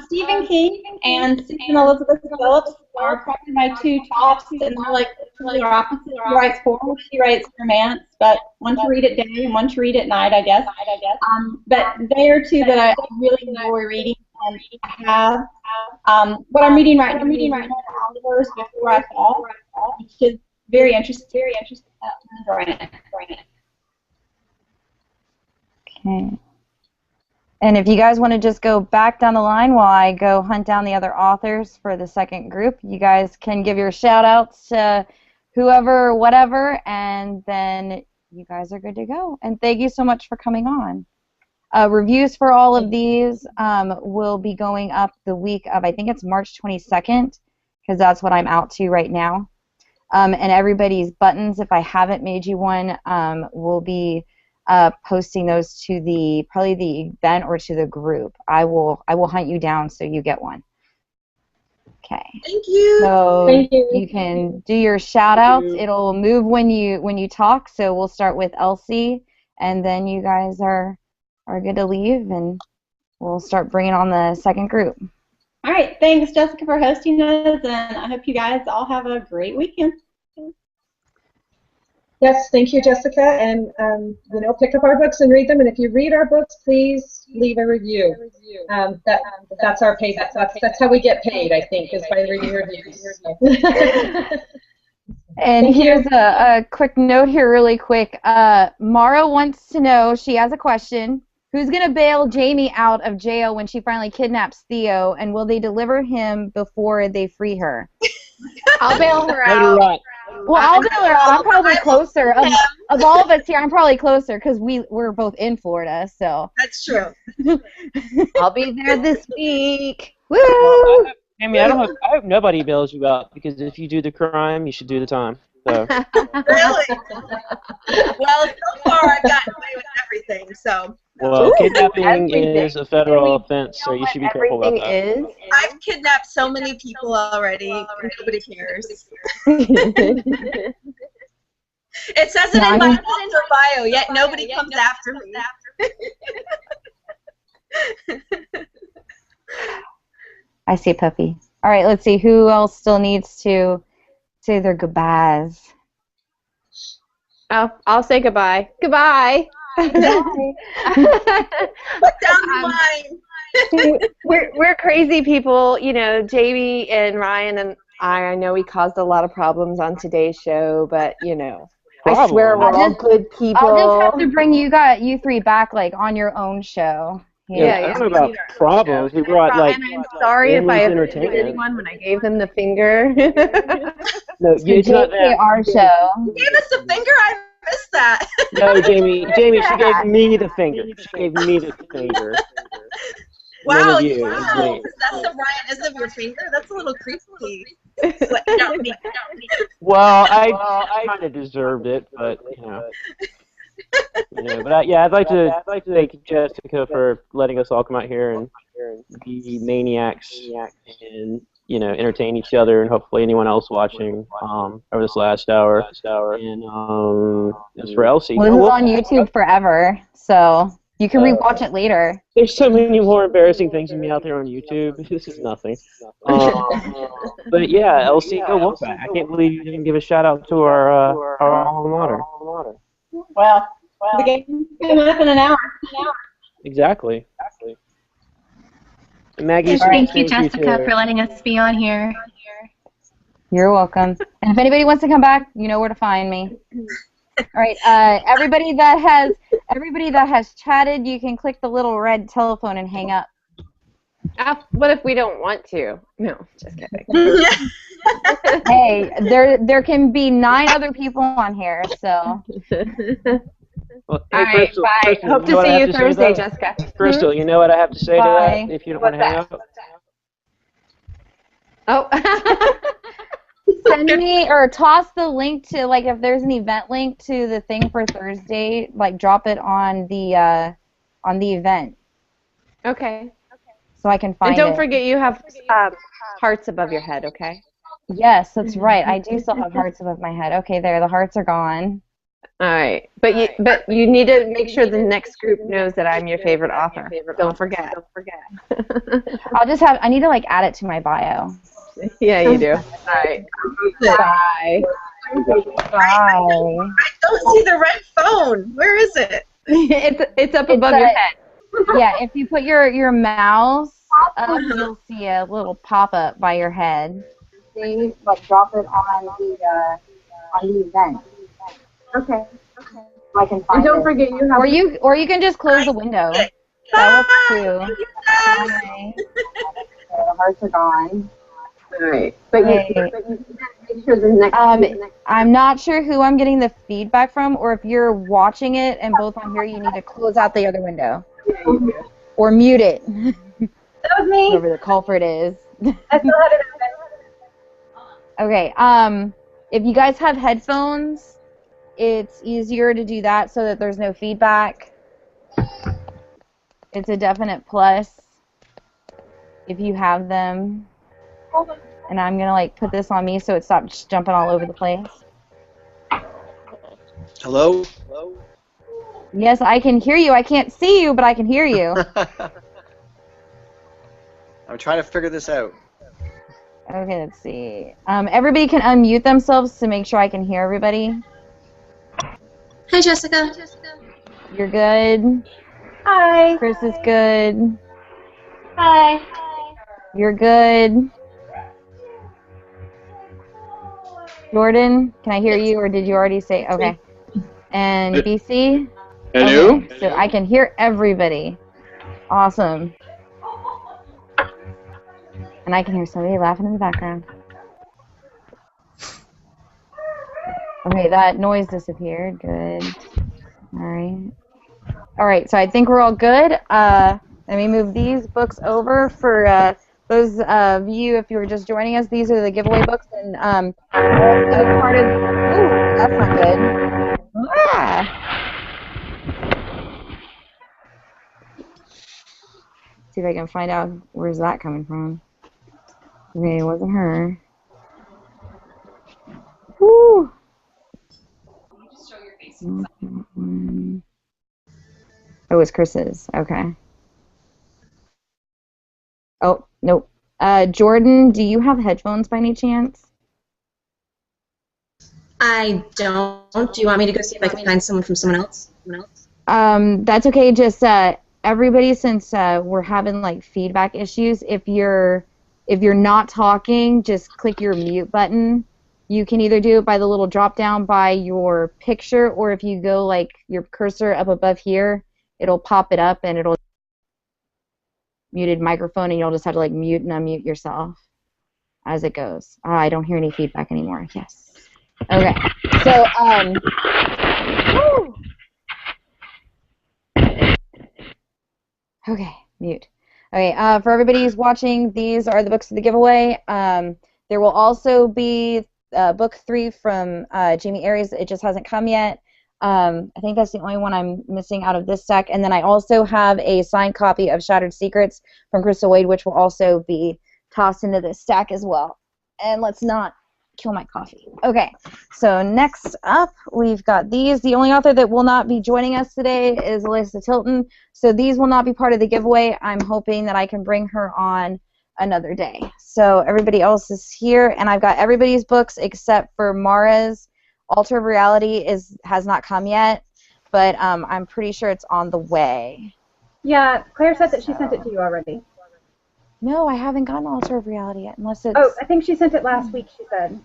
Stephen King and Susan Elizabeth Phillips are probably my two tops, and they're like polar opposites. She writes horror, she writes romance, but one to read at day and one to read at night, I guess. But they are two that I really enjoy reading. And I have what I'm reading right now. Hours Before I Fall, which is very interesting. Enjoying it. Okay. And if you guys want to just go back down the line while I go hunt down the other authors for the second group, you guys can give your shout-outs to whoever, whatever, and then you guys are good to go. And thank you so much for coming on. Reviews for all of these will be going up the week of, I think it's March 22nd, because that's what I'm out to right now. And everybody's buttons, if I haven't made you one, will be posting those to probably the event or to the group. I will hunt you down so you get one. Okay. Thank you. So Thank you. you can do your shout outs. It'll move when you talk. So we'll start with Elsie, and then you guys are good to leave, and we'll start bringing on the second group. All right. Thanks, Jessica, for hosting us, and I hope you guys all have a great weekend. Yes, thank you, Jessica, and pick up our books and read them. And if you read our books, please leave a review. That's our pay. That's how we get paid, I think, is by reading reviews. And here's a quick note here, really quick. Mara wants to know. She has a question. Who's gonna bail Jamie out of jail when she finally kidnaps Theo, and will they deliver him before they free her? I'll bail her out. Well, I'll bail her out. I'm probably closer. Of all of us here, I'm probably closer because we're both in Florida, so. That's true. I'll be there this week. Woo! Well, Jamie, I hope nobody bails you out, because if you do the crime, you should do the time. So. Really? Well, so far I've gotten away with everything, so. Well, kidnapping is a federal offense, so you should be careful about that. I've kidnapped so many people already, nobody cares. It says it in my author bio, yet nobody comes after me. I see Puppy. All right, let's see. Who else still needs to say their goodbyes? I'll say goodbye. Goodbye. Put down the line. We're crazy people, Jamie and Ryan and I know we caused a lot of problems on today's show, but I swear we're all good people. I'll just have to bring you three back on your own show. Yeah, I don't know about problems. We brought and I'm sorry if I offended anyone when I gave them the finger. No, it's not that. Our show. You gave us the finger? I missed that. No, Jamie, she gave me the finger. She gave me the finger. Wow, you, wow. That's the Ryan of your finger? That's a little creepy. Well, I kind of deserved it, but I'd like to thank Jessica for letting us all come out here and be maniacs and entertain each other, and hopefully anyone else watching over this last hour. And as for Elsie, well, it's on YouTube forever, so you can rewatch it later. There's so many more embarrassing things than me out there on YouTube. This is nothing. But yeah, Elsie, go look back. I can't believe you didn't give a shout out to our alma mater. Well, the game's coming up in an hour. Exactly. And Maggie, Thank you, Jessica, for letting us be on here. You're welcome. And if anybody wants to come back, you know where to find me. All right, everybody that has chatted, you can click the little red telephone and hang up. What if we don't want to? No, just kidding. Hey, there can be 9 other people on here, so. Well, all right, Krystal, bye. Krystal, Hope to see you Thursday, Jessica. Krystal, you know what I have to say to that if you don't want to hang up? Oh. Send me or toss the link to, if there's an event link to the thing for Thursday, drop it on the event. Okay. So I can find it. And don't forget you have hearts above your head, okay? Yes, that's right. I do still have hearts above my head. Okay, there. The hearts are gone. All right. But you need to make sure the next group knows that I'm your favorite author. Don't forget. I need to, add it to my bio. Yeah, you do. All right. Bye. Bye. I don't see the red phone. Where is it? It's up above your head. Yeah, if you put your mouse up, you'll see a little pop-up by your head. See, drop it on the event. Okay. I can find and don't forget you have. Or you can just close the window. That was true. Bye. The hearts are gone. All right. But you make sure the next. I'm not sure who I'm getting the feedback from, or if you're watching it and both on here, you need to close out the other window. Or mute it. That was me. Whoever the culprit is. I still had it open. Okay, if you guys have headphones, it's easier to do that so that there's no feedback. It's a definite plus if you have them. And I'm going to like put this on me so it stops jumping all over the place. Hello? Yes, I can hear you. I can't see you, but I can hear you. I'm trying to figure this out. Okay, let's see. Everybody can unmute themselves to make sure I can hear everybody. Hi, Jessica. You're good. Hi. Chris is good. Hi. You're good. Jordan, can I hear you, or did you already say? Okay. And BC? Hello? Okay, so I can hear everybody. Awesome. And I can hear somebody laughing in the background. Okay, that noise disappeared. Good. Alright. Alright, so I think we're all good. Let me move these books over for those of you, if you were just joining us. These are the giveaway books, and also part of. Ooh, that's not good. Ah. See if I can find out where's that coming from. Okay, it wasn't her. Woo. Oh, it's Chris's. Okay. Oh, nope. Jordan, do you have headphones by any chance? I don't. Do you want me to go see if I can find someone from someone else? That's okay. Just everybody, since we're having like feedback issues, if you're not talking, just click your mute button. You can either do it by the little drop down by your picture, or if you go like your cursor up above here, it'll pop it up and it'll muted microphone, and you'll just have to like mute and unmute yourself as it goes. I don't hear any feedback anymore. Yes. Okay. So woo. Okay, mute. Okay, for everybody who's watching, these are the books of the giveaway. There will also be book 3 from Jamie Ayres. It just hasn't come yet. I think that's the only one I'm missing out of this stack. And then I also have a signed copy of Shattered Secrets from Krystal Wade, which will also be tossed into this stack as well. And let's not kill my coffee. Okay, so next up, we've got these. The only author that will not be joining us today is Eliza Tilton, so these will not be part of the giveaway. I'm hoping that I can bring her on another day. So everybody else is here, and I've got everybody's books except for Mara's. Alter of Reality has not come yet, but I'm pretty sure it's on the way. Yeah, Claire said that she sent it to you already. No, I haven't gotten Alter of Reality yet, unless it's... Oh, I think she sent it last week, she said.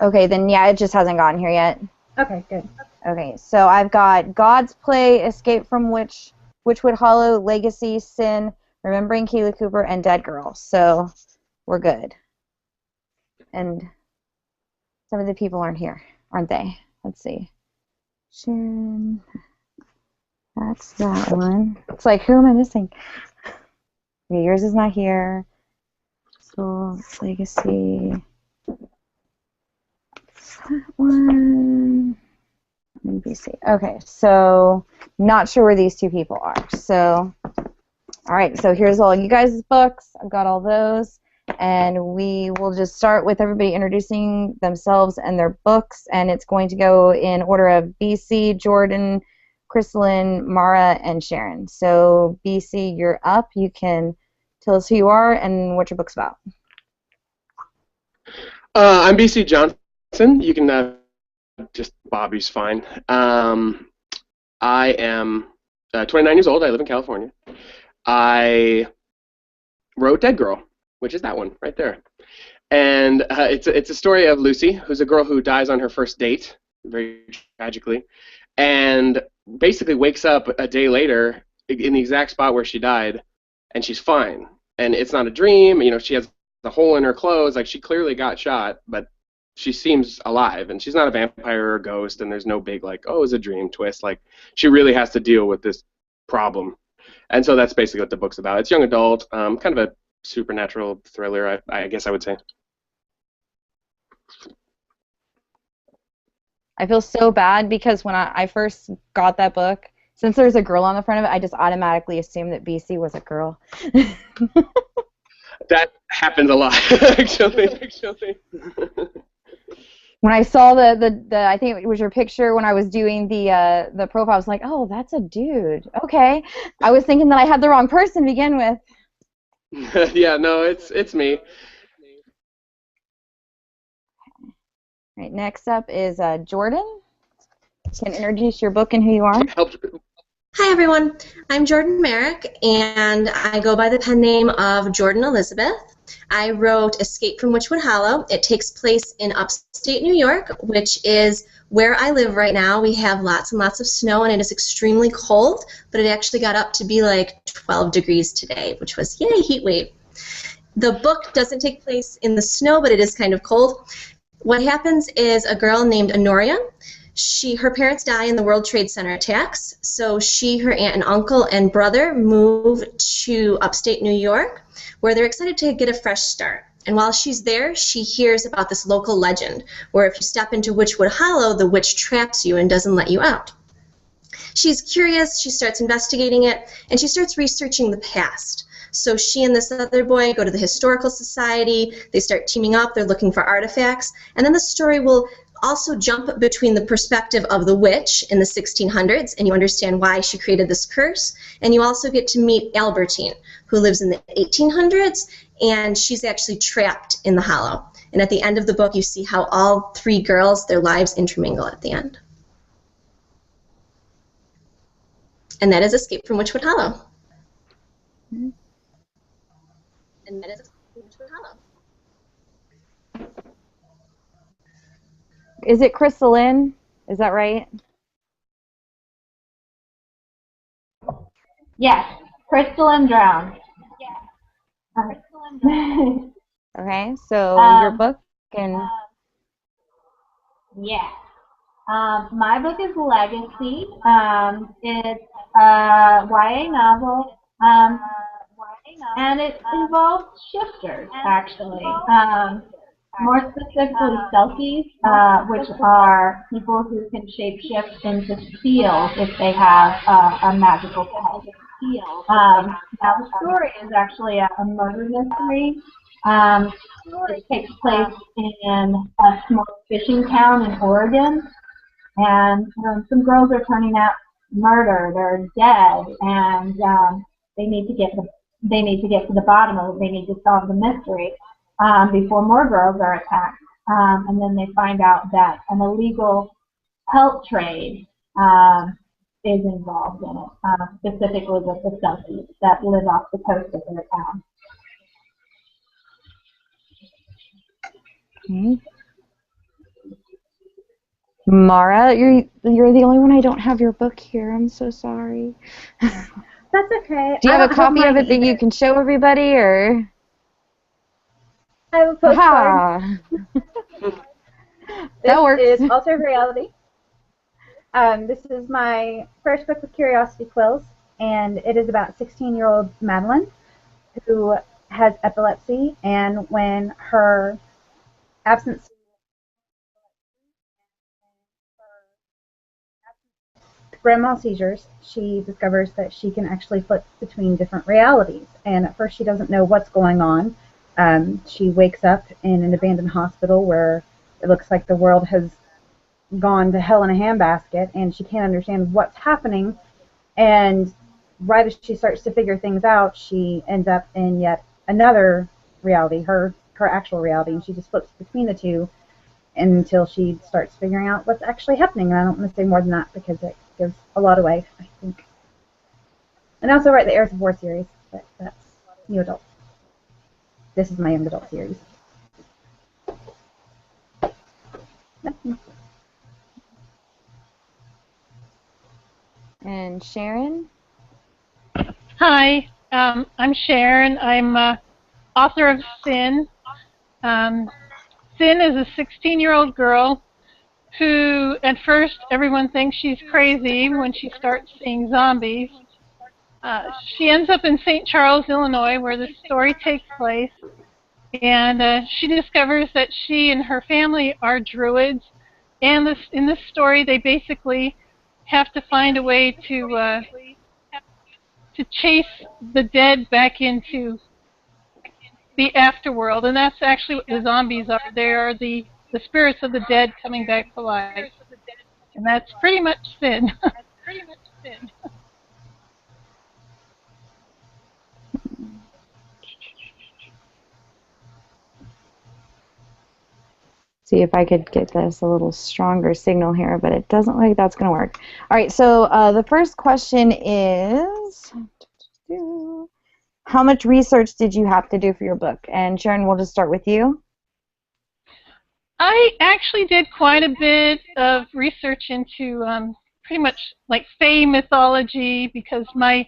Okay, then yeah, it just hasn't gotten here yet. Okay, good. Okay, so I've got God's Play, Escape from Witchwood Hollow, Legacy, Sin, Remembering Kaylee Cooper, and Dead Girl. So we're good. And some of the people aren't here, aren't they? Let's see. Sharon. That's that one. It's like, who am I missing? Okay, yours is not here. So, Legacy. That one. NBC. Okay, so not sure where these two people are. So, all right, so here's all you guys' books. I've got all those. And we will just start with everybody introducing themselves and their books. And it's going to go in order of BC, Jordan, Krystal, Mara, and Sharon. So, BC, you're up. You can tell us who you are and what your book's about. I'm BC Johnson. You can just Bobby's fine. I am 29 years old. I live in California. I wrote Dead Girl, which is that one right there. And it's a story of Lucy, who's a girl who dies on her first date, very tragically, and basically wakes up a day later in the exact spot where she died, and she's fine. And it's not a dream. You know, she has a hole in her clothes. Like, she clearly got shot, but she seems alive, and she's not a vampire or a ghost, and there's no big, like, oh, it's a dream twist. Like, she really has to deal with this problem. And so that's basically what the book's about. It's young adult, kind of a supernatural thriller, I guess I would say. I feel so bad because when I first got that book, since there's a girl on the front of it, I just automatically assumed that BC was a girl. That happens a lot, actually. When I saw the I think it was your picture when I was doing the profile, I was like, oh, that's a dude. Okay. I was thinking that I had the wrong person to begin with. Yeah, no, it's me. All right, next up is Jordan. You can introduce your book and who you are. Hi, everyone. I'm Jordan Merrick, and I go by the pen name of Jordan Elizabeth. I wrote Escape from Witchwood Hollow. It takes place in upstate New York, which is where I live right now. We have lots and lots of snow, and it is extremely cold, but it actually got up to be like 12 degrees today, which was, yay, heat wave. The book doesn't take place in the snow, but it is kind of cold. What happens is a girl named Honoria, her parents die in the World Trade Center attacks, so she, her aunt and uncle and brother move to upstate New York, where they're excited to get a fresh start. And while she's there, she hears about this local legend, where if you step into Witchwood Hollow, the witch traps you and doesn't let you out. She's curious, she starts investigating it, and she starts researching the past. So she and this other boy go to the Historical Society, they start teaming up, they're looking for artifacts, and then the story will also jump between the perspective of the witch in the 1600s, and you understand why she created this curse, and you also get to meet Albertine, who lives in the 1800s, and she's actually trapped in the Hollow. And at the end of the book, you see how all three girls, their lives intermingle at the end. And that is Escape from Witchwood Hollow. Mm-hmm. And that is Escape from Witchwood Hollow. Is it Crystal Lynn? Is that right? Yes, Crystal and Drown. Okay, so your book and... Yeah. My book is Legacy. It's a YA novel, and it involves shifters, actually. More specifically, selkies, which are people who can shapeshift into steel if they have a magical power. Now, the story is actually a murder mystery. It takes place in a small fishing town in Oregon, and some girls are turning out murder. They're dead, and they need to get to the bottom of it. They need to solve the mystery before more girls are attacked. And then they find out that an illegal pelt trade is involved in it, specifically with the selkies that live off the coast of their town. Okay. Mara, you're the only one I don't have your book here. I'm so sorry. That's okay. Do you have a copy of it that you can show everybody, or? I have a postcard. That works. This is Alter Reality. This is my first book with Curiosity Quills, and it is about 16-year-old Madeline, who has epilepsy, and when her absence grand mal seizures, she discovers that she can actually flip between different realities, and at first she doesn't know what's going on. She wakes up in an abandoned hospital where it looks like the world has gone to hell in a handbasket, and she can't understand what's happening. And right as she starts to figure things out, she ends up in yet another reality, her actual reality, and she just flips between the two until she starts figuring out what's actually happening. And I don't want to say more than that because it gives a lot away, I think. And I also write the Heirs of War series, but that's new adult. This is my young adult series. And Sharon? Hi, I'm Sharon. I'm author of Sin. Sin is a 16-year-old girl who, at first, everyone thinks she's crazy when she starts seeing zombies. She ends up in St. Charles, Illinois, where the story takes place, and she discovers that she and her family are druids, and in this story, they basically have to find a way to chase the dead back into the afterworld, and that's actually what the zombies are. They are the spirits of the dead coming back to life, and that's pretty much Sin. See if I could get this a little stronger signal here, but it doesn't look like that's going to work. All right, so the first question is, how much research did you have to do for your book? And Sharon, we'll just start with you. I actually did quite a bit of research into pretty much like Fae mythology, because my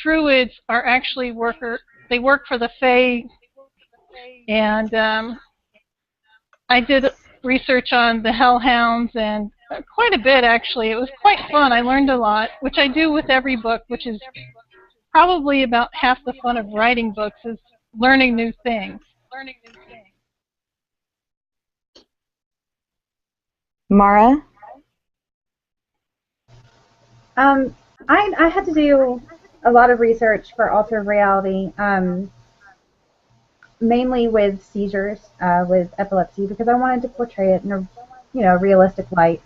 druids are actually they work for the Fae, and I did research on the Hellhounds and quite a bit, actually. It was quite fun. I learned a lot, which I do with every book, which is probably about half the fun of writing books, is learning new things. Mara? I had to do a lot of research for Altered Reality, mainly with seizures, with epilepsy, because I wanted to portray it in a realistic light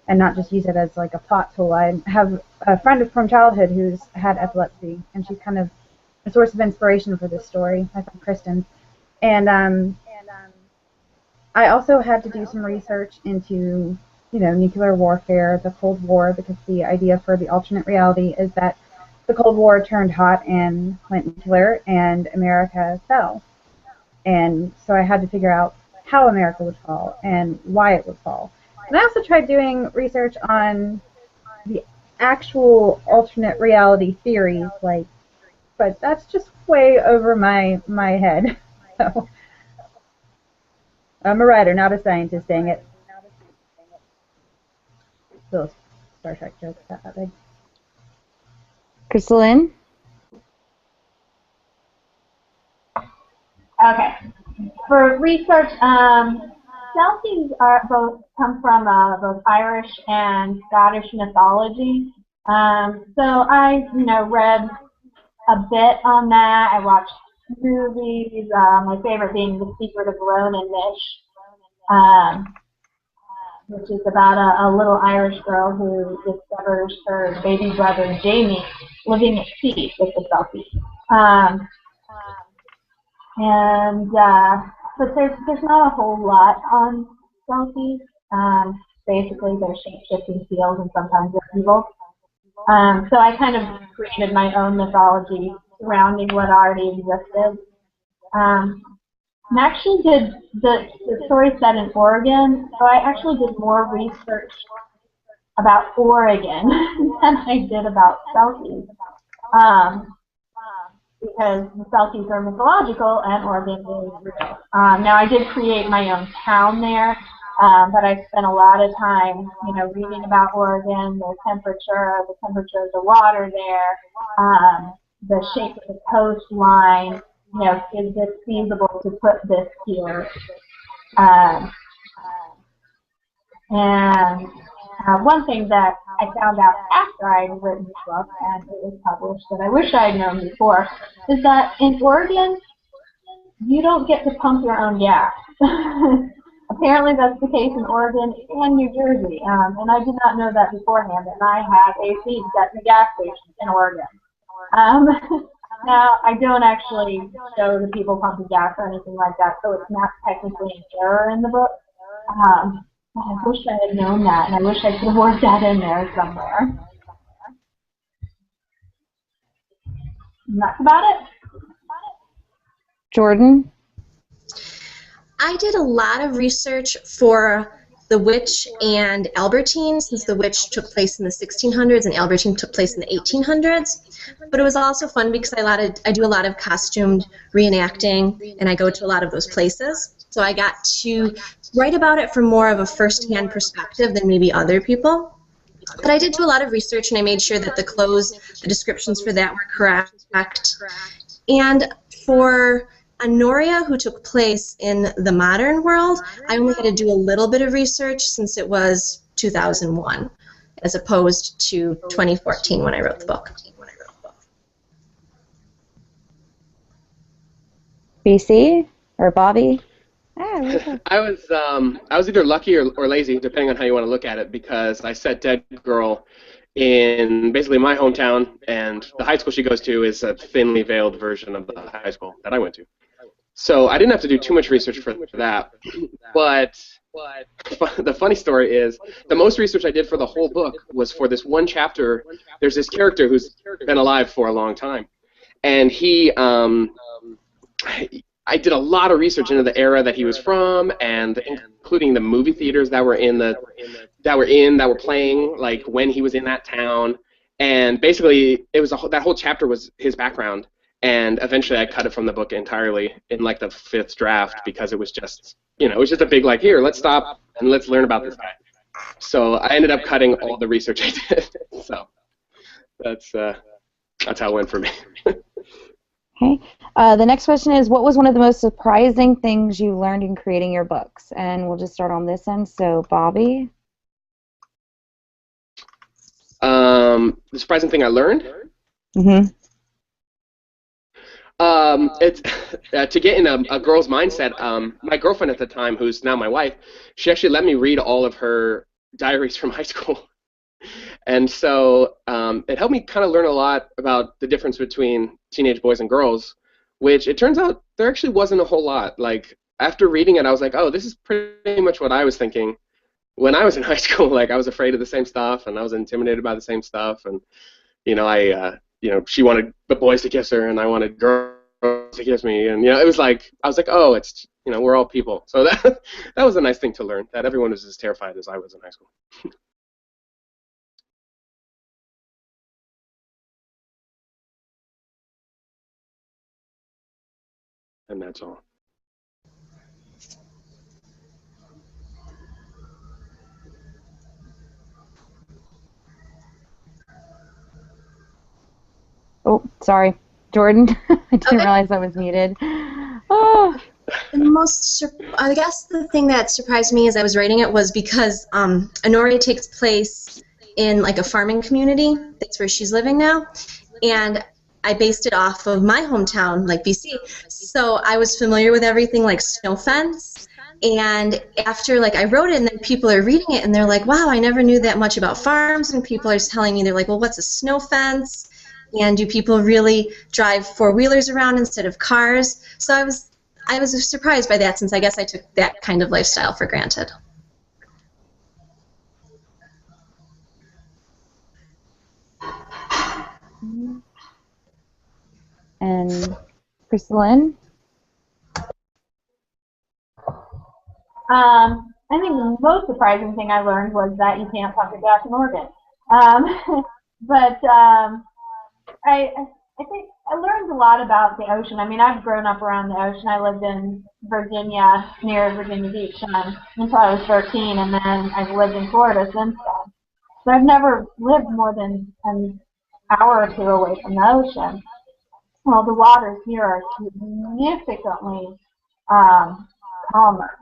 and not just use it as like a plot tool. I have a friend from childhood who's had epilepsy, and she's kind of a source of inspiration for this story, my friend Kristen. And I also had to do some research into, nuclear warfare, the Cold War, because the idea for the alternate reality is that the Cold War turned hot and went nuclear, and America fell. And so I had to figure out how America would fall and why it would fall. And I also tried doing research on the actual alternate reality theories, but that's just way over my head. So I'm a writer, not a scientist, dang it. Little Star Trek joke, that big. Krystal Lynn? Okay. For research, Celtics come from both Irish and Scottish mythology. So I, read a bit on that. I watched movies. My favorite being The Secret of Roan and Mish, which is about a little Irish girl who discovers her baby brother Jamie living at sea with the Celtics. But there's not a whole lot on Celtics. Basically, they're shape-shifting seals, and sometimes they're evil. So I kind of created my own mythology surrounding what already existed. And actually did the story set in Oregon, so I actually did more research about Oregon than I did about Celtics. Because the Celtics are mythological and Oregon is real. Now, I did create my own town there, but I spent a lot of time, reading about Oregon, the temperature of the water there, the shape of the coastline. Is it feasible to put this here? One thing that I found out after I had written the book and it was published that I wish I had known before is that in Oregon, you don't get to pump your own gas. Apparently that's the case in Oregon and New Jersey, and I did not know that beforehand, and I have AC at the gas station in Oregon. Now, I don't actually show the people pumping gas or anything like that, so it's not technically an error in the book. I wish I had known that, and I wish I could have worked that in there somewhere. And that's about it. Jordan? I did a lot of research for The Witch and Albertine, since The Witch took place in the 1600s and Albertine took place in the 1800s. But it was also fun because I do a lot of costumed reenacting, and I go to a lot of those places. So I got to write about it from more of a first-hand perspective than maybe other people. But I did do a lot of research, and I made sure that the clothes, the descriptions for that were correct. And for Honoria, who took place in the modern world, I only had to do a little bit of research since it was 2001, as opposed to 2014 when I wrote the book. BC or Bobby? I was either lucky or lazy, depending on how you want to look at it, because I set Dead Girl in basically my hometown, and the high school she goes to is a thinly veiled version of the high school that I went to. So I didn't have to do too much research for that. But the funny story is, the most research I did for the whole book was for this one chapter. There's this character who's been alive for a long time, and he I did a lot of research into the era that he was from, and including the movie theaters that were playing, like when he was in that town. And basically, it was that whole chapter was his background. And eventually, I cut it from the book entirely in like the 5th draft because it was just, it was just a big like, here, let's stop and let's learn about this guy. So I ended up cutting all the research I did. So that's how it went for me. Okay. The next question is, what was one of the most surprising things you learned in creating your books? And we'll just start on this end. So, Bobby? The surprising thing I learned? Mm-hmm. It's to get in a girl's mindset. My girlfriend at the time, who's now my wife, she actually let me read all of her diaries from high school. And so it helped me kind of learn a lot about the difference between teenage boys and girls, which it turns out there actually wasn't a whole lot. Like, after reading it, I was like, oh, this is pretty much what I was thinking when I was in high school. Like, I was afraid of the same stuff, and I was intimidated by the same stuff, and, she wanted the boys to kiss her, and I wanted girls to kiss me, and, it was like, I was like, oh, it's, we're all people. So that was a nice thing to learn, that everyone was as terrified as I was in high school. And that's all. Oh, sorry. Jordan, I didn't realize I was muted. Oh. I guess the thing that surprised me as I was writing it was because Honoria takes place in like a farming community. That's where she's living now. And I based it off of my hometown, like BC. So I was familiar with everything like snow fence. And after I wrote it, and then people are reading it, and they're like, wow, I never knew that much about farms. And people are telling me, they're like, well, what's a snow fence? And do people really drive four-wheelers around instead of cars? So I was surprised by that, since I guess I took that kind of lifestyle for granted. And Krystal? I think the most surprising thing I learned was that you can't talk to gas and organ. But I think I learned a lot about the ocean. I mean, I've grown up around the ocean. I lived in Virginia, near Virginia Beach, until I was 13, and then I've lived in Florida since then. So I've never lived more than an hour or two away from the ocean. Well, the waters here are significantly calmer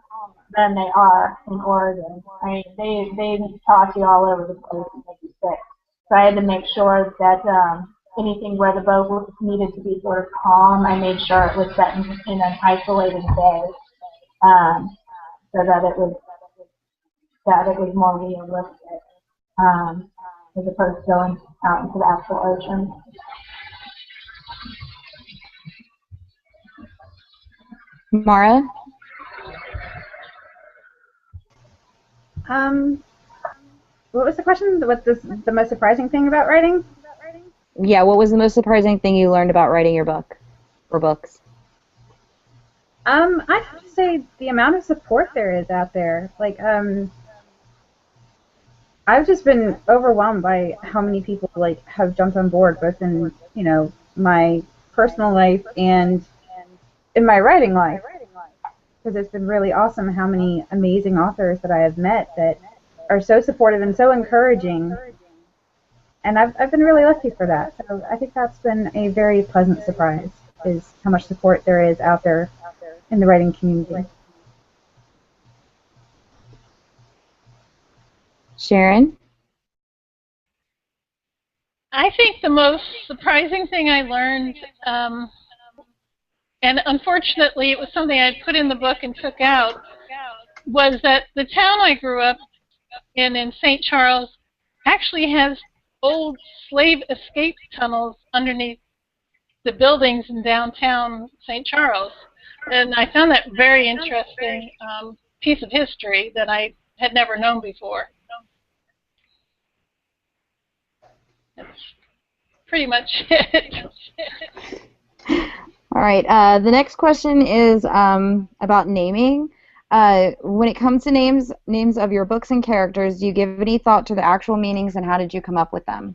than they are in Oregon. I mean, they toss you all over the place and make you sick. So I had to make sure that anything where the boat needed to be sort of calm, I made sure it was set in an isolated bay, so that it was more realistic, as opposed to going out into the actual ocean. Mara? What was the question? What's the most surprising thing about writing? Yeah, what was the most surprising thing you learned about writing your book, or books? I have to say the amount of support there is out there. I've just been overwhelmed by how many people like have jumped on board, both in my personal life and in my writing life. Because it's been really awesome how many amazing authors that I have met that are so supportive and so encouraging. And I've been really lucky for that. So I think that's been a very pleasant surprise, is how much support there is out there in the writing community. Sharon? I think the most surprising thing I learned, and unfortunately it was something I put in the book and took out, was that the town I grew up in St. Charles, actually has old slave escape tunnels underneath the buildings in downtown St. Charles. And I found that very interesting piece of history that I had never known before. That's pretty much it. All right. The next question is about naming. When it comes to names of your books and characters, do you give any thought to the actual meanings, and how did you come up with them?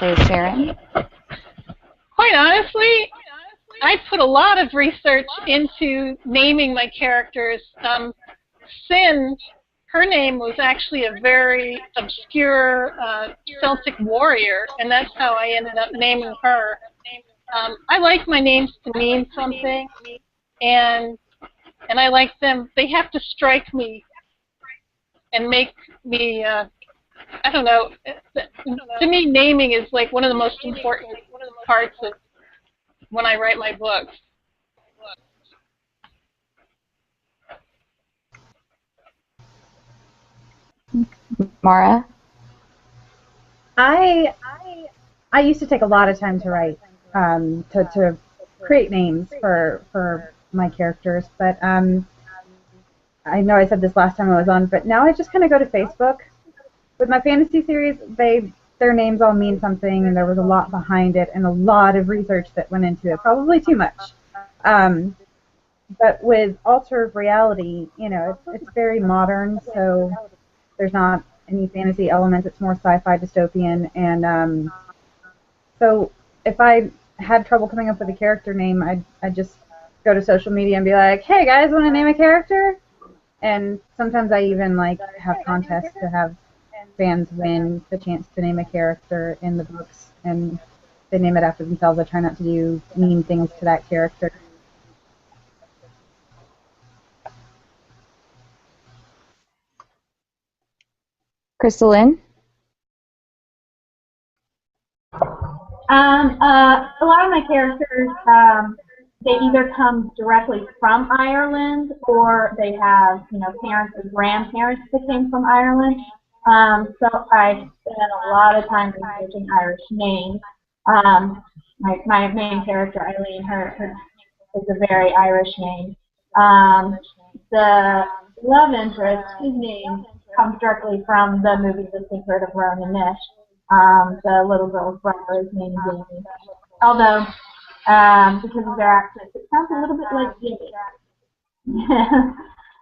So, Sharon? Quite honestly, I put a lot of research into naming my characters. Sin, her name was actually a very obscure Celtic warrior, and that's how I ended up naming her. I like my names to mean something, and I like them, they have to strike me and make me, I don't know, to me naming is like one of the most important parts of when I write my books. Mara? I used to take a lot of time to write, to create names for my characters, but I know I said this last time I was on, but now I just kind of go to Facebook. With my fantasy series, their names all mean something, and there was a lot behind it, and a lot of research that went into it, probably too much. But with Alter of Reality, it's very modern, so there's not any fantasy elements. It's more sci-fi dystopian, and so if I had trouble coming up with a character name, I'd just go to social media and be like, hey guys, want to name a character? And sometimes I even have contests to have fans win the chance to name a character in the books, and they name it after themselves. I try not to do mean things to that character. Krystal Wade? A lot of my characters, they either come directly from Ireland, or they have, parents or grandparents that came from Ireland. So I spent a lot of time researching Irish names. My main character, Eileen, her is a very Irish name. The love interest, his name comes directly from the movie The Secret of Ronan Nish. The little girl's brother is named Jamie. Although, because of their accent, it sounds a little bit like Jamie.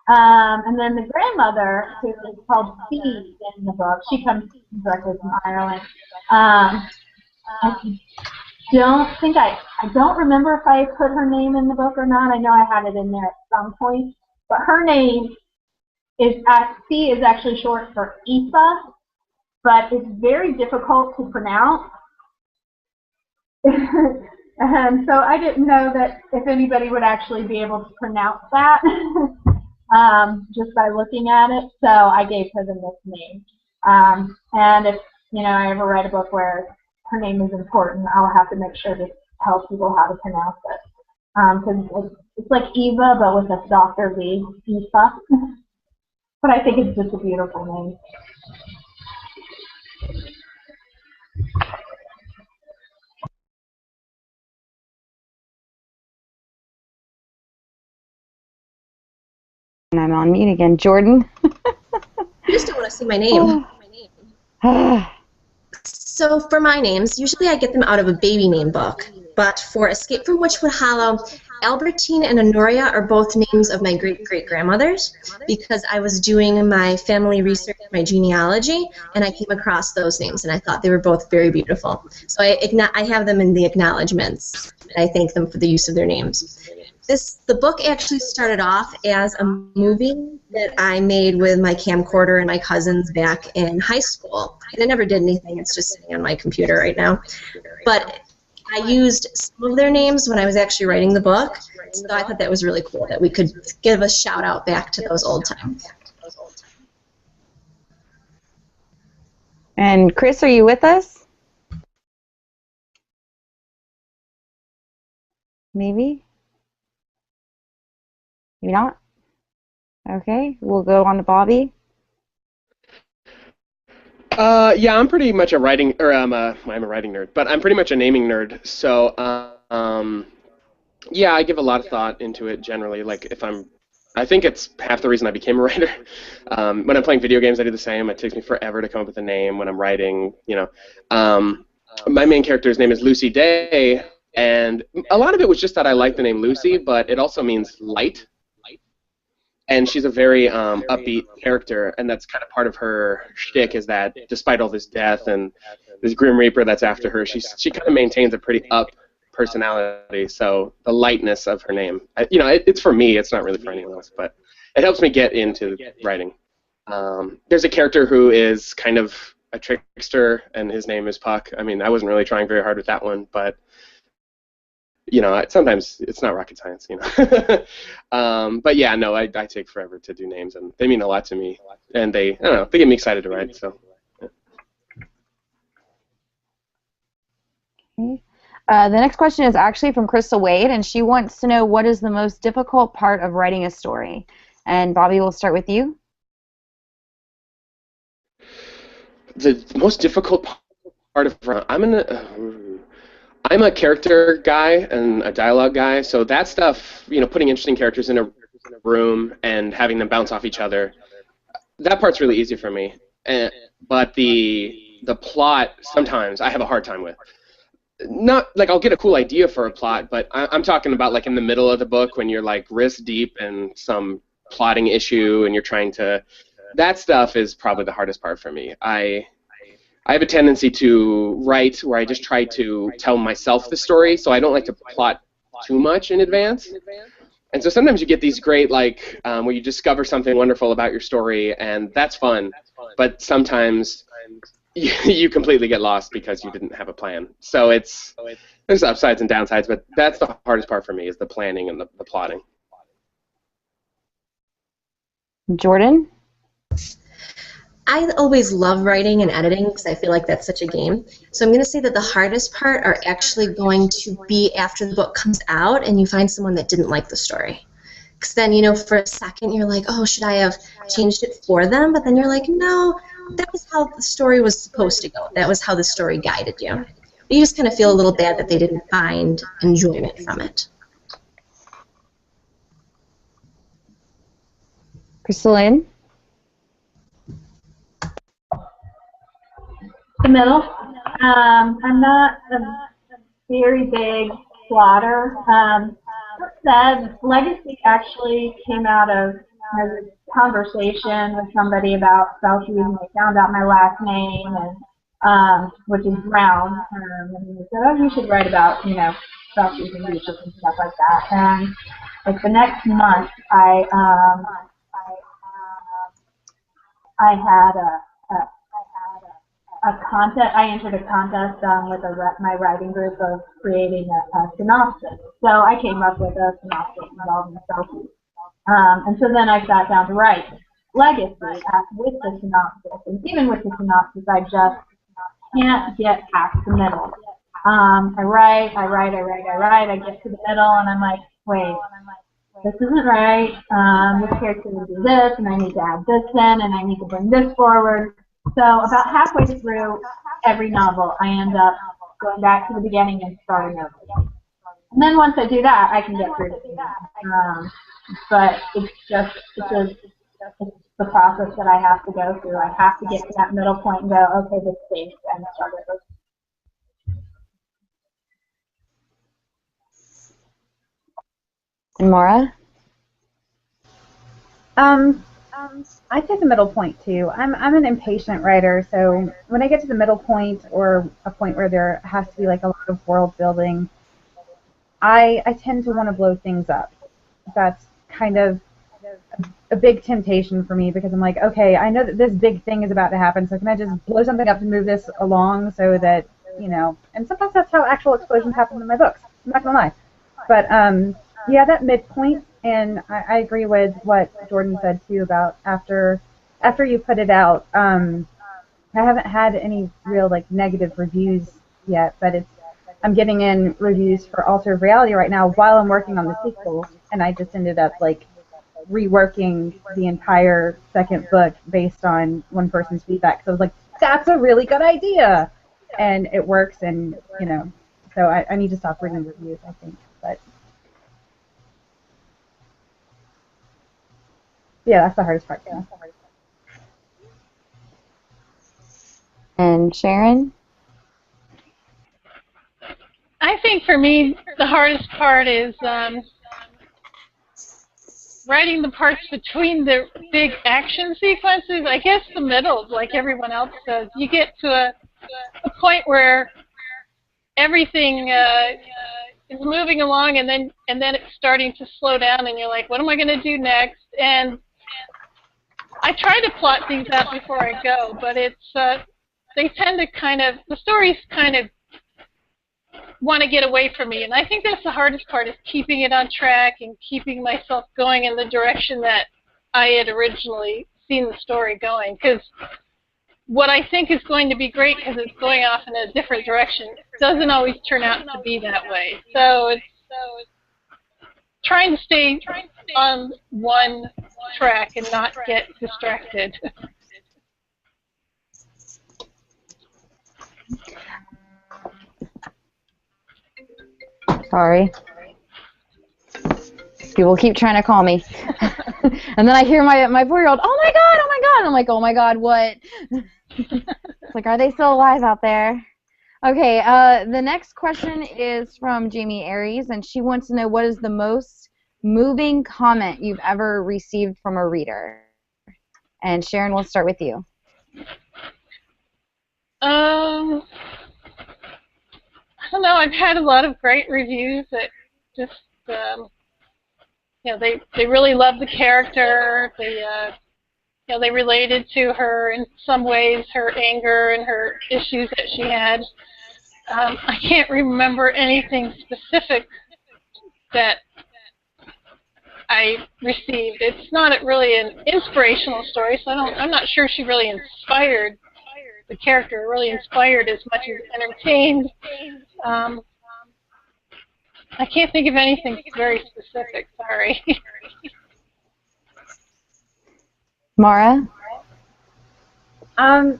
And then the grandmother, who is called Bee in the book, she comes directly from Ireland. I don't remember if I put her name in the book or not. I know I had it in there at some point. But her name is, C is actually short for Aoife, but it's very difficult to pronounce. And so I didn't know that if anybody would actually be able to pronounce that just by looking at it. So I gave her the nickname. And if I ever write a book where her name is important, I'll have to make sure to tell people how to pronounce it. Because it's like Eva, but with a softer V, Aoife. But I think it's just a beautiful name. And I'm on mute again. Jordan? You just don't want to see my name. So for my names, usually I get them out of a baby name book. But for Escape from Witchwood Hollow, Albertine and Honoria are both names of my great-great-grandmothers because I was doing my family research, my genealogy, and I came across those names, and I thought they were both very beautiful. So I have them in the acknowledgments, and I thank them for the use of their names. The book actually started off as a movie that I made with my camcorder and my cousins back in high school. And I never did anything. It's just sitting on my computer right now. But I used some of their names when I was actually writing the book, so I thought that was really cool that we could give a shout out back to those old times. And Chris, are you with us? Maybe? Maybe not? Okay, we'll go on to Bobby. Yeah, I'm pretty much a writing, or I'm a writing nerd, but I'm pretty much a naming nerd. So, yeah, I give a lot of thought into it generally. Like, I think it's half the reason I became a writer. When I'm playing video games, I do the same. It takes me forever to come up with a name when I'm writing. My main character's name is Lucy Day, and a lot of it was just that I like the name Lucy, but it also means light. And she's a very upbeat character, and that's kind of part of her shtick, is that despite all this death and this Grim Reaper that's after her, she kind of maintains a pretty up personality. So the lightness of her name, it's for me. It's not really for anyone else, but it helps me get into writing. There's a character who is kind of a trickster, and his name is Puck. I mean, I wasn't really trying very hard with that one, but sometimes it's not rocket science, but yeah, no, I take forever to do names, and they mean a lot to me, and they get me excited to write. So. Okay. The next question is actually from Krystal Wade, and she wants to know what is the most difficult part of writing a story. And Bobby, we'll start with you. The most difficult part of I'm a character guy and a dialogue guy, so that stuff, putting interesting characters in a room and having them bounce off each other, that part's really easy for me. But the plot, sometimes I have a hard time with. Not like I'll get a cool idea for a plot, but I'm talking about like in the middle of the book when you're like wrist deep in some plotting issue and you're trying to. That stuff is probably the hardest part for me. I have a tendency to write where I just try to tell myself the story, so I don't like to plot too much in advance. And so sometimes you get these great, like, where you discover something wonderful about your story, and that's fun. But sometimes you completely get lost because you didn't have a plan. So there's upsides and downsides, but that's the hardest part for me, is the planning and the plotting. Jordan? I always love writing and editing because I feel like that's such a game. So I'm going to say that the hardest part are actually going to be after the book comes out and you find someone that didn't like the story. Because then, for a second you're like, oh, should I have changed it for them? But then you're like, no, that was how the story was supposed to go. That was how the story guided you. You just kind of feel a little bad that they didn't find enjoyment from it. Krystal? The middle. I'm not a very big plotter. That said, Legacy actually came out of a conversation with somebody about spell-cheese, and they found out my last name, and which is Brown. And they said, oh, you should write about, spell-cheese and leeches and stuff like that. And like the next month, I entered a contest with my writing group of creating a synopsis. So I came up with a synopsis involving spell-cheese. And so then I sat down to write Legacy with the synopsis. And even with the synopsis, I just can't get past the middle. I write, I get to the middle, and I'm like, wait, this isn't right. This character will do this, and I need to add this in, and I need to bring this forward. So about halfway through every novel, I end up going back to the beginning and starting over. And then once I do that, I can get through it. But it's the process that I have to go through. I have to get to that middle point and go, okay, this stage, and start over. And Mara? I take the middle point too. I'm an impatient writer, so when I get to the middle point or a point where there has to be like a lot of world building, I tend to want to blow things up. That's kind of a big temptation for me because I'm like, okay, I know that this big thing is about to happen, so can I just blow something up to move this along so that, you know, and sometimes that's how actual explosions happen in my books. I'm not gonna lie. But yeah, that midpoint, and I agree with what Jordan said too about after you put it out. I haven't had any real like negative reviews yet, but I'm getting in reviews for Alter of Reality right now while I'm working on the sequel, and I just ended up like reworking the entire second book based on one person's feedback. So I was like, that's a really good idea, and it works, and you know, so I need to stop reading reviews, I think, but. Yeah, that's the hardest part. Yeah. And Sharon? I think for me, the hardest part is writing the parts between the big action sequences. I guess the middle, like everyone else does, you get to a point where everything is moving along, and then it's starting to slow down, and you're like, what am I going to do next? And I try to plot things out before I go, but it's they tend to kind of, the stories kind of want to get away from me, and I think that's the hardest part, is keeping it on track and keeping myself going in the direction that I had originally seen the story going, because what I think is going to be great because it's going off in a different direction doesn't always turn out to be that way. So it's trying to stay on one track and not get distracted. Sorry. People keep trying to call me. And then I hear my 4-year-old, oh my god, and I'm like, oh my god, what? It's like, are they still alive out there? Okay, the next question is from Jamie Aries, and she wants to know, what is the most moving comment you've ever received from a reader? And Sharon, we'll start with you. I don't know. I've had a lot of great reviews that just, you know, they really love the character. They, you know, they related to her in some ways, her anger and her issues that she had. I can't remember anything specific that I received. It's not really an inspirational story, so I'm not sure she really inspired the character, really inspired as much as entertained. I can't think of anything very specific, sorry. Mara? I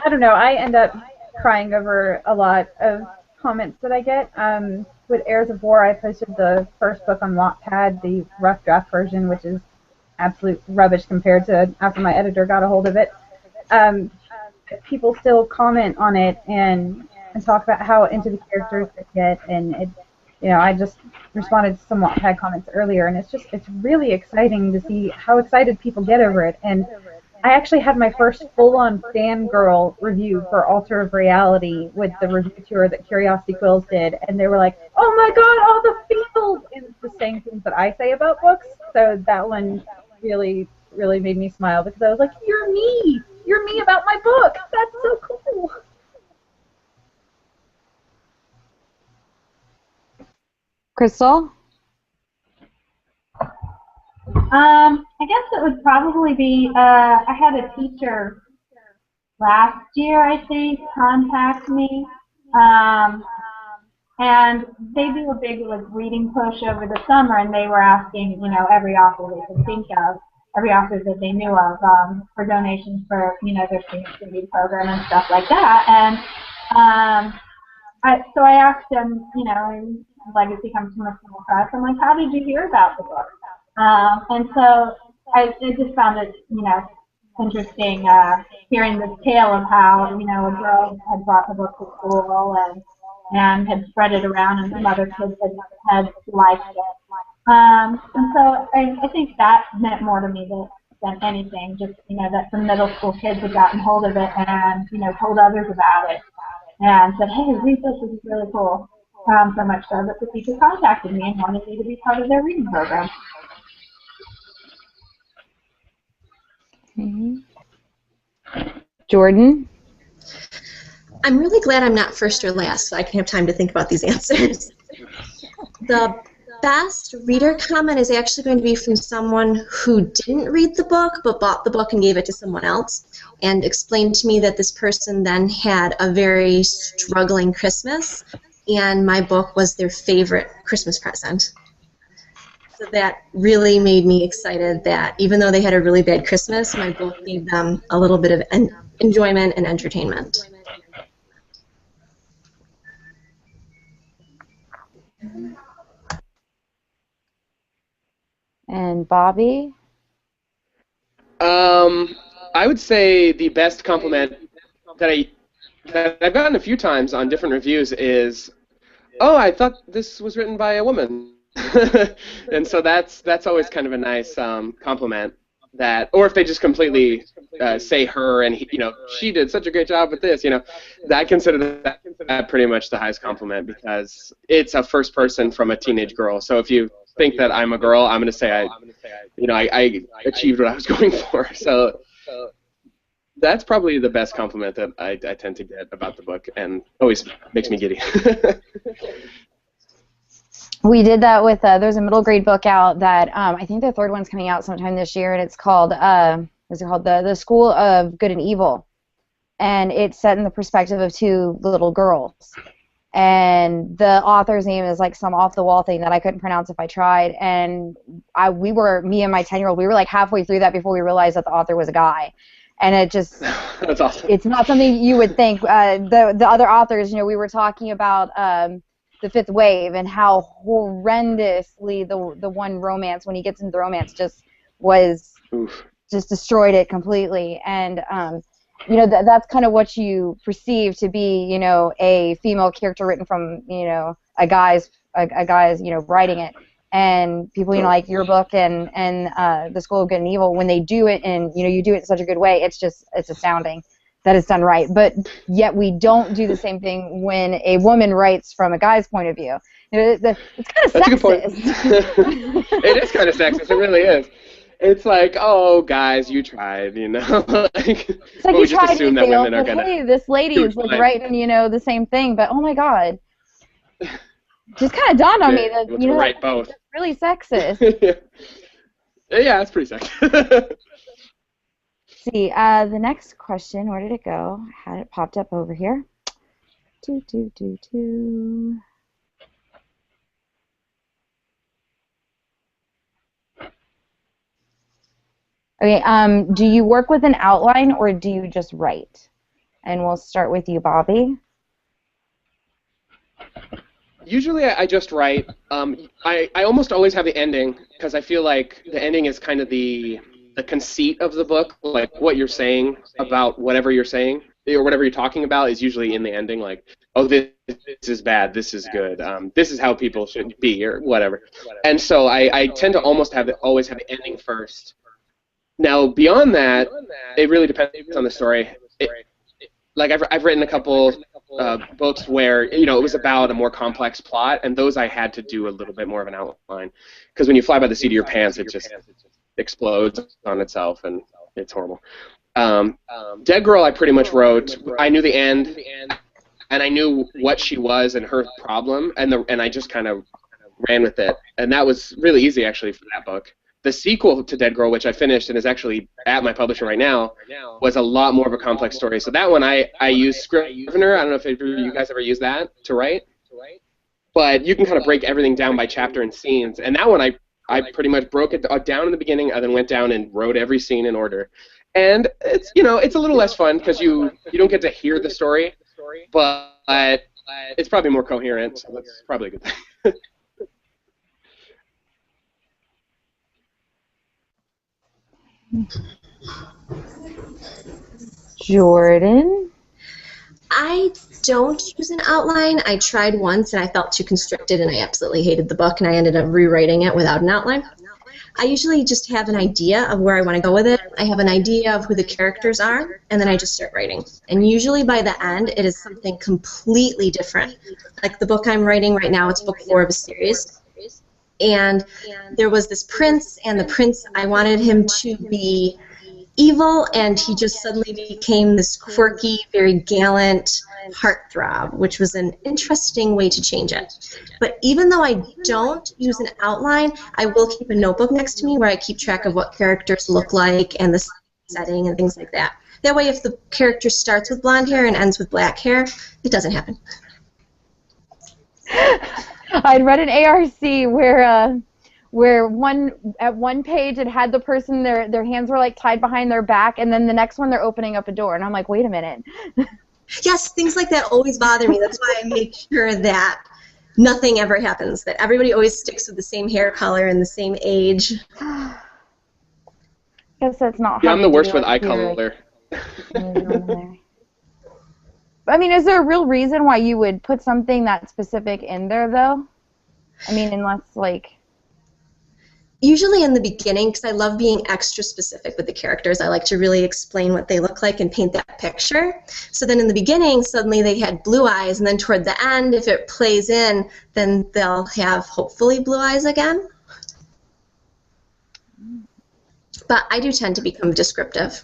don't know. I end up crying over a lot of comments that I get. With Heirs of War, I posted the first book on Wattpad, the rough draft version, which is absolute rubbish compared to after my editor got a hold of it. People still comment on it and talk about how into the characters they get, and it, you know, I just responded to some Wattpad comments earlier, and it's really exciting to see how excited people get over it. And I actually had my first full-on fangirl review for Alter of Reality with the review tour that Curiosity Quills did, and they were like, oh my god, all the feels! And it's the same things that I say about books, so that one really, really made me smile, because I was like, you're me! You're me about my book! That's so cool! Krystal? I guess it would probably be, I had a teacher last year, I think, contact me, and they do a big reading push over the summer, and they were asking, you know, every author they could think of, every author that they knew of, for donations for, you know, their senior study program and stuff like that. And so I asked them, you know, and Legacy comes from a small press. I'm like, how did you hear about the book? And so I just found it, you know, interesting hearing this tale of how, you know, a girl had brought the book to school, and and had spread it around, and some other kids had liked it. And so I think that meant more to me than anything. Just, you know, that some middle school kids had gotten hold of it and, you know, told others about it and said, hey, read this is really cool. So much so that the teacher contacted me and wanted me to be part of their reading program. Jordan? I'm really glad I'm not first or last, so I can have time to think about these answers. The best reader comment is actually going to be from someone who didn't read the book but bought the book and gave it to someone else and explained to me that this person then had a very struggling Christmas and my book was their favorite Christmas present. So that really made me excited that even though they had a really bad Christmas, my book gave them a little bit of enjoyment and entertainment. And Bobby? I would say the best compliment that I've gotten a few times on different reviews is, oh, I thought this was written by a woman. And so that's always kind of a nice compliment. That, or if they just completely say her and you know, she did such a great job with this, you know, I consider that pretty much the highest compliment because it's a first person from a teenage girl. So if you think that I'm a girl, I'm going to say I achieved what I was going for. So that's probably the best compliment that I tend to get about the book, and always makes me giddy. We did that with, there's a middle grade book out that I think the third one's coming out sometime this year, and it's called, what's it called? The School of Good and Evil. And it's set in the perspective of two little girls. And the author's name is like some off-the-wall thing that I couldn't pronounce if I tried. And me and my 10-year-old, we were like halfway through that before we realized that the author was a guy. And it just, that's awesome. It's not something you would think. The other authors, you know, we were talking about The Fifth Wave and how horrendously the one romance, when he gets into the romance, just destroyed it completely. And you know, that's kind of what you perceive to be, you know, a female character written from, you know, a guy's you know, writing it. And people, you know, like your book and The School of Good and Evil, when they do it and, you know, you do it in such a good way, it's astounding that it's done right. But yet we don't do the same thing when a woman writes from a guy's point of view. You know, it's kind of sexist. That's a good point. It is kind of sexist. It really is. It's like, oh, guys, you tried, you know. It's like you tried to say, hey, this lady is like writing, you know, the same thing, but oh my God. Just kind of dawned on me that, you know, write both. That's really sexist. Yeah, it's pretty sexist. See, the next question, where did it go? I had it popped up over here. Okay, do you work with an outline or do you just write? And we'll start with you, Bobby. Usually I just write. I almost always have the ending because I feel like the ending is kind of the conceit of the book, like what you're saying about whatever you're saying or whatever you're talking about is usually in the ending, like, oh, this is bad, this is good, this is how people should be, or whatever. And so I tend to almost always have the ending first. Now, beyond that, it really depends on the story. Like I've written a couple books where, you know, it was about a more complex plot, and those I had to do a little bit more of an outline, because when you fly by the seat of your pants, it just explodes on itself, and it's horrible. Dead Girl, I pretty much wrote. I knew the end, and I knew what she was and her problem, and I just kind of ran with it, and that was really easy actually for that book. The sequel to Dead Girl, which I finished and is actually at my publisher right now, was a lot more of a complex story. So that one I used Gryffindor. I don't know if you guys ever used that to write, but you can kind of break everything down by chapter and scenes. And that one I pretty much broke it down in the beginning and then went down and wrote every scene in order. And it's, you know, it's a little less fun because you don't get to hear the story, but it's probably more coherent. So that's probably a good thing. Jordan? I don't use an outline. I tried once and I felt too constricted and I absolutely hated the book and I ended up rewriting it without an outline. I usually just have an idea of where I want to go with it. I have an idea of who the characters are, and then I just start writing. And usually by the end, it is something completely different. Like the book I'm writing right now, it's book 4 of a series. And there was this prince, and the prince, I wanted him to be evil, and he just suddenly became this quirky, very gallant heartthrob, which was an interesting way to change it. But even though I don't use an outline, I will keep a notebook next to me where I keep track of what characters look like and the setting and things like that. That way, if the character starts with blonde hair and ends with black hair, it doesn't happen. I'd read an ARC where at one page it had the person, their hands were like tied behind their back, and then the next one they're opening up a door, and I'm like, wait a minute. Yes, things like that always bother me. That's why I make sure that nothing ever happens, that everybody always sticks with the same hair color and the same age. I guess that's not Yeah, hard I'm the to worst do with eye if you're, color. I mean, is there a real reason why you would put something that specific in there, though? I mean, unless, like... Usually in the beginning, because I love being extra specific with the characters, I like to really explain what they look like and paint that picture. So then in the beginning, suddenly they had blue eyes, and then toward the end, if it plays in, then they'll have, hopefully, blue eyes again. But I do tend to become descriptive.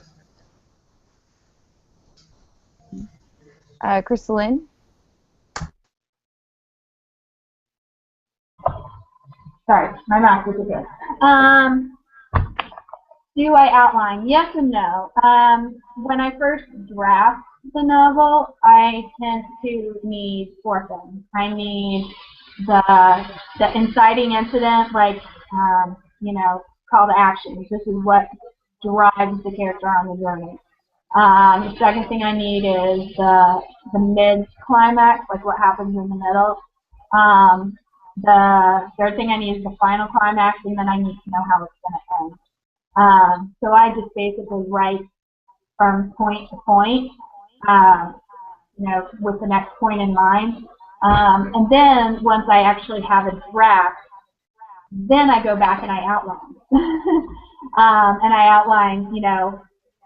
Krystal? Sorry, my mouth is good. Do I outline? Yes and no. When I first draft the novel, I tend to need 4 things. I need the inciting incident, like, you know, call to actions. This is what drives the character on the journey. The second thing I need is the mid-climax, like what happens in the middle. The third thing I need is the final climax, and then I need to know how it's going to end. So I just basically write from point to point, you know, with the next point in mind. And then once I actually have a draft, then I go back and I outline. And I outline, you know,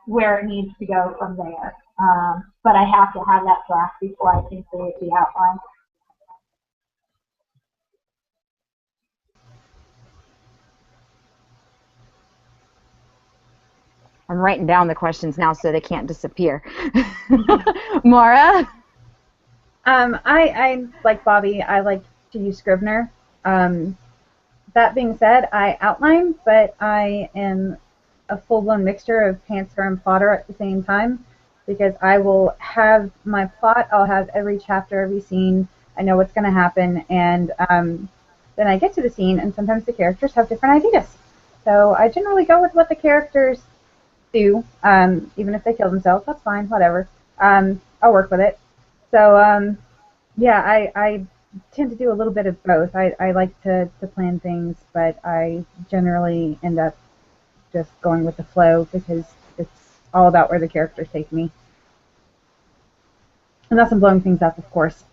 where it needs to go from there. But I have to have that draft before I can create the outline. I'm writing down the questions now so they can't disappear. Mara? I like Bobby, I like to use Scrivener. That being said, I outline, but I am a full-blown mixture of pantser and plotter at the same time, because I will have my plot, I'll have every chapter, every scene, I know what's going to happen, and then I get to the scene, and sometimes the characters have different ideas. So I generally go with what the characters do, even if they kill themselves, that's fine, whatever. I'll work with it. So, yeah, I tend to do a little bit of both. I like to plan things, but I generally end up just going with the flow because it's all about where the characters take me. Unless I'm blowing things up, of course.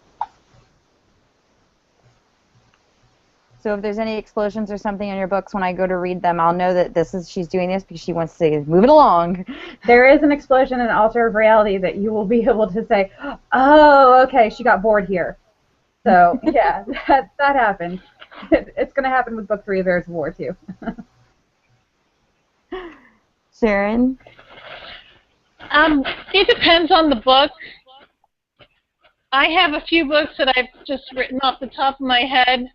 So if there's any explosions or something in your books, when I go to read them, I'll know that she's doing this because she wants to move it along. There is an explosion in Altar of Reality that you will be able to say, oh, okay, she got bored here. So, yeah, that happened. It's going to happen with Book 3 of Heirs of War, too. Sharon? It depends on the book. I have a few books that I've just written off the top of my head,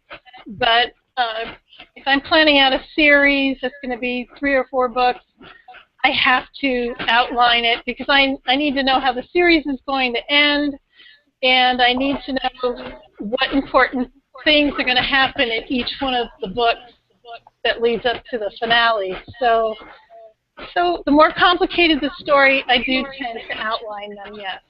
but if I'm planning out a series that's going to be 3 or 4 books, I have to outline it because I need to know how the series is going to end, and I need to know what important things are going to happen in each one of the books that leads up to the finale. So the more complicated the story, I do tend to outline them, yes.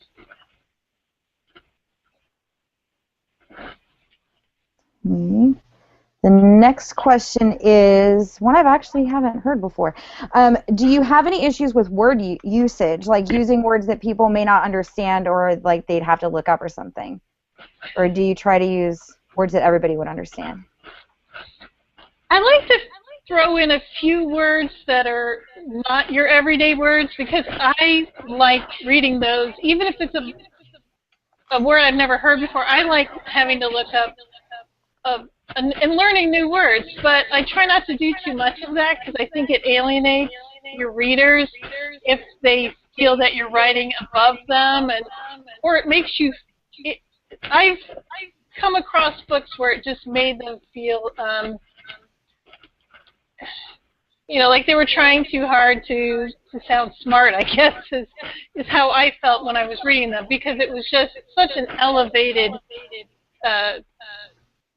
The next question is one I've actually haven't heard before. Do you have any issues with word usage, like using words that people may not understand or like they'd have to look up or something? Or do you try to use words that everybody would understand? I like to throw in a few words that are not your everyday words because I like reading those, even if it's a word I've never heard before. I like having to look up and learning new words, but I try not to do too much of that because I think it alienates your readers if they feel that you're writing above them, or it makes you. I've come across books where it just made them feel, like they were trying too hard to sound smart, I guess, is how I felt when I was reading them, because it was just such an elevated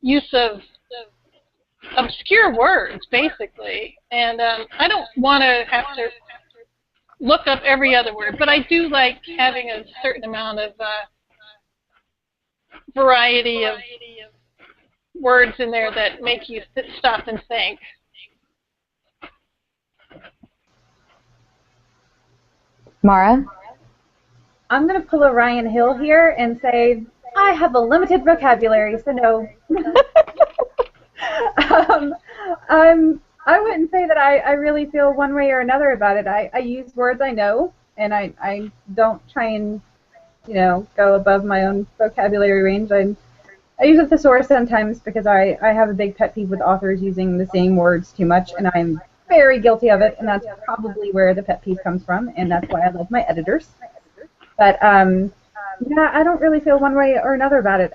use of obscure words, basically. And I don't want to have to look up every other word, but I do like having a certain amount of variety of words in there that make you stop and think. Mara? I'm going to pull a Ryan Hill here and say, I have a limited vocabulary, so no. I wouldn't say that I really feel one way or another about it. I use words I know, and I don't try and, go above my own vocabulary range. I use a thesaurus sometimes because I have a big pet peeve with authors using the same words too much, and I'm very guilty of it, and that's probably where the pet peeve comes from, and that's why I love my editors. But, yeah, I don't really feel one way or another about it.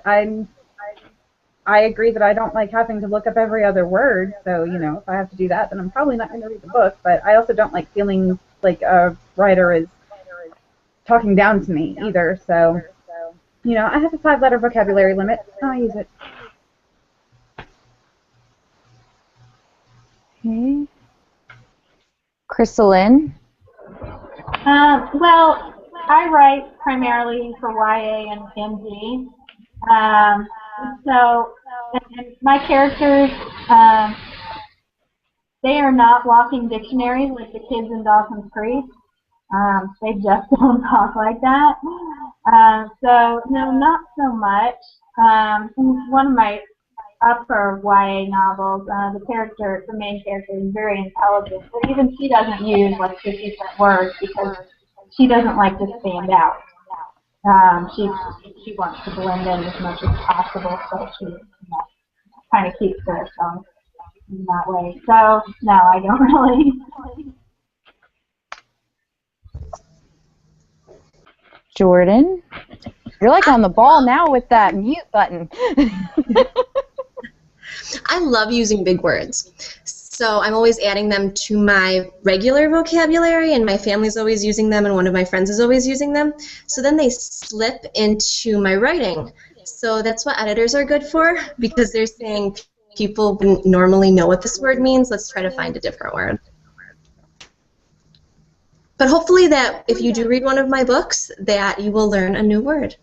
I agree that I don't like having to look up every other word, so, if I have to do that, then I'm probably not going to read the book, but I also don't like feeling like a writer is talking down to me either, so, I have a 5-letter vocabulary limit, and I use it. Okay. Krystal Wade? Well, I write primarily for YA and MG. And my characters, they are not walking dictionaries like the kids in Dawson's Creek. They just don't talk like that. So, no, not so much. One of my upper YA novels, the main character is very intelligent, but even she doesn't use like 50 cent words because she doesn't like to stand out. She wants to blend in as much as possible, so she kind of keeps herself in that way. So no, I don't really. Jordan, you're like on the ball now with that mute button. I love using big words. So I'm always adding them to my regular vocabulary, and my family's always using them, and one of my friends is always using them. So then they slip into my writing. So that's what editors are good for, because they're saying people wouldn't normally know what this word means. Let's try to find a different word. But hopefully that if you do read one of my books, that you will learn a new word.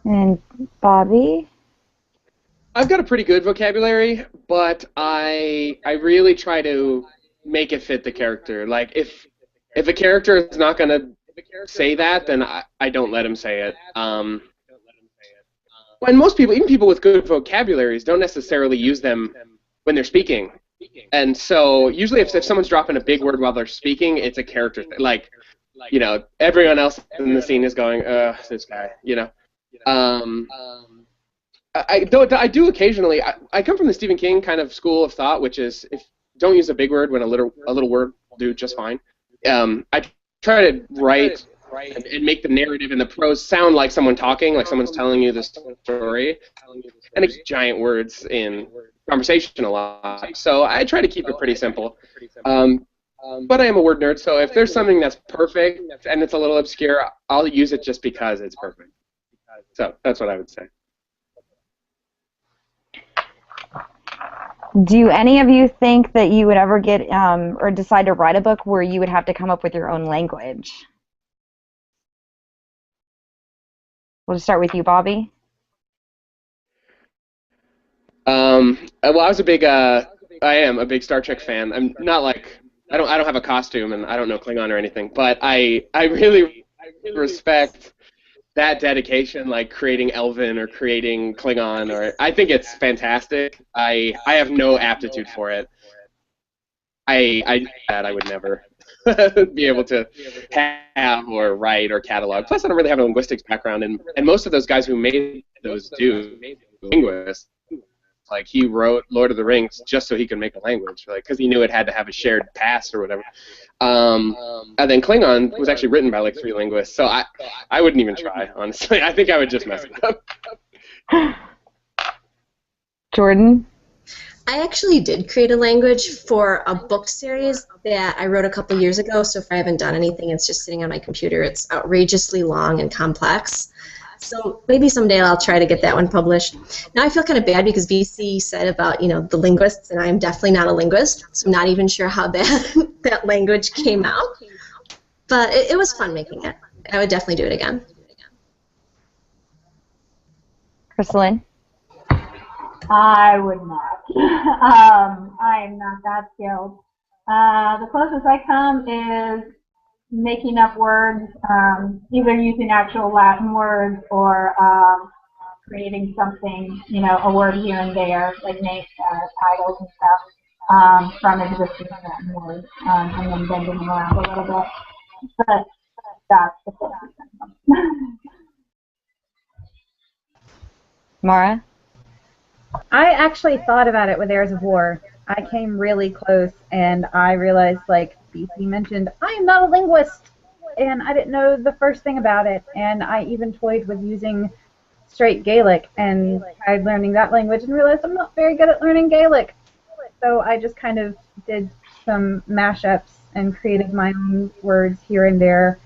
And Bobby? I've got a pretty good vocabulary, but I really try to make it fit the character. Like, if a character is not going to say that, then I don't let him say it. And most people, even people with good vocabularies, don't necessarily use them when they're speaking. And so usually if someone's dropping a big word while they're speaking, it's a character thing. Like, everyone else in the scene is going, this guy, I do occasionally. I come from the Stephen King kind of school of thought, which is don't use a big word when a little word will do just fine. I try to write and make the narrative and the prose sound like someone talking, like someone's telling you the story, and it's giant words in conversation a lot. So I try to keep it pretty simple. But I am a word nerd, so if there's something that's perfect and it's a little obscure, I'll use it just because it's perfect. So that's what I would say. Do any of you think that you would ever get or decide to write a book where you would have to come up with your own language? We'll just start with you, Bobby. Well, I am a big Star Trek fan. I'm not like, I don't have a costume and I don't know Klingon or anything, but I really respect that dedication, like creating Elven or creating Klingon, or I think it's fantastic. I have no aptitude for it. I would never be able to have or write or catalog. Plus, I don't really have a linguistics background, and most of those guys who made those linguists. Like, he wrote Lord of the Rings just so he could make a language, like, because he knew it had to have a shared past or whatever. And then Klingon was actually written by like 3 linguists, so I wouldn't even try, honestly. I think I would just mess it up. Jordan? I actually did create a language for a book series that I wrote a couple years ago, so if I haven't done anything, it's just sitting on my computer. It's outrageously long and complex. So maybe someday I'll try to get that one published. Now I feel kind of bad because VC said about, the linguists, and I'm definitely not a linguist, so I'm not even sure how that language came out. But it was fun making it. I would definitely do it again. Krystal? I would not. I am not that skilled. The closest I come is making up words, either using actual Latin words or creating something, a word here and there, like name titles and stuff from existing Latin words, and then bending them around a little bit. But that's the closest I come. Mara? I actually thought about it with Heirs of War. I came really close, and I realized, like BC mentioned, I am not a linguist, and I didn't know the first thing about it, and I even toyed with using straight Gaelic, and tried learning that language, and realized I'm not very good at learning Gaelic. So I just kind of did some mashups and created my own words here and there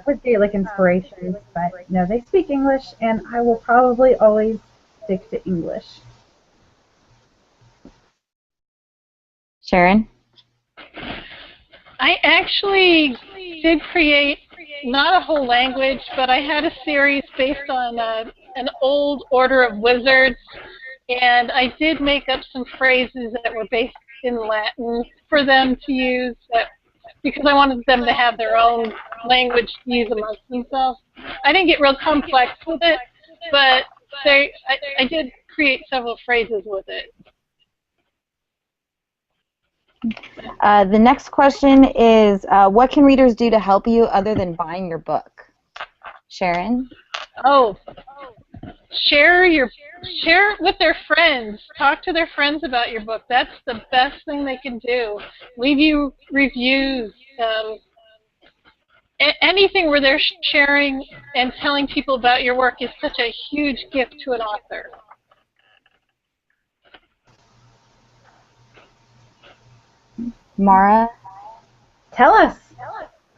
with Gaelic inspirations, but they speak English, and I will probably always stick to English. Sharon? I actually did create not a whole language, but I had a series based on an old order of wizards, and I did make up some phrases that were based in Latin for them to use, because I wanted them to have their own language to use amongst themselves. I didn't get real complex with it, but I did create several phrases with it. The next question is, what can readers do to help you other than buying your book? Sharon? Oh, share it with their friends. Talk to their friends about your book. That's the best thing they can do. Leave you reviews. Anything where they're sharing and telling people about your work is such a huge gift to an author. Mara? Tell us.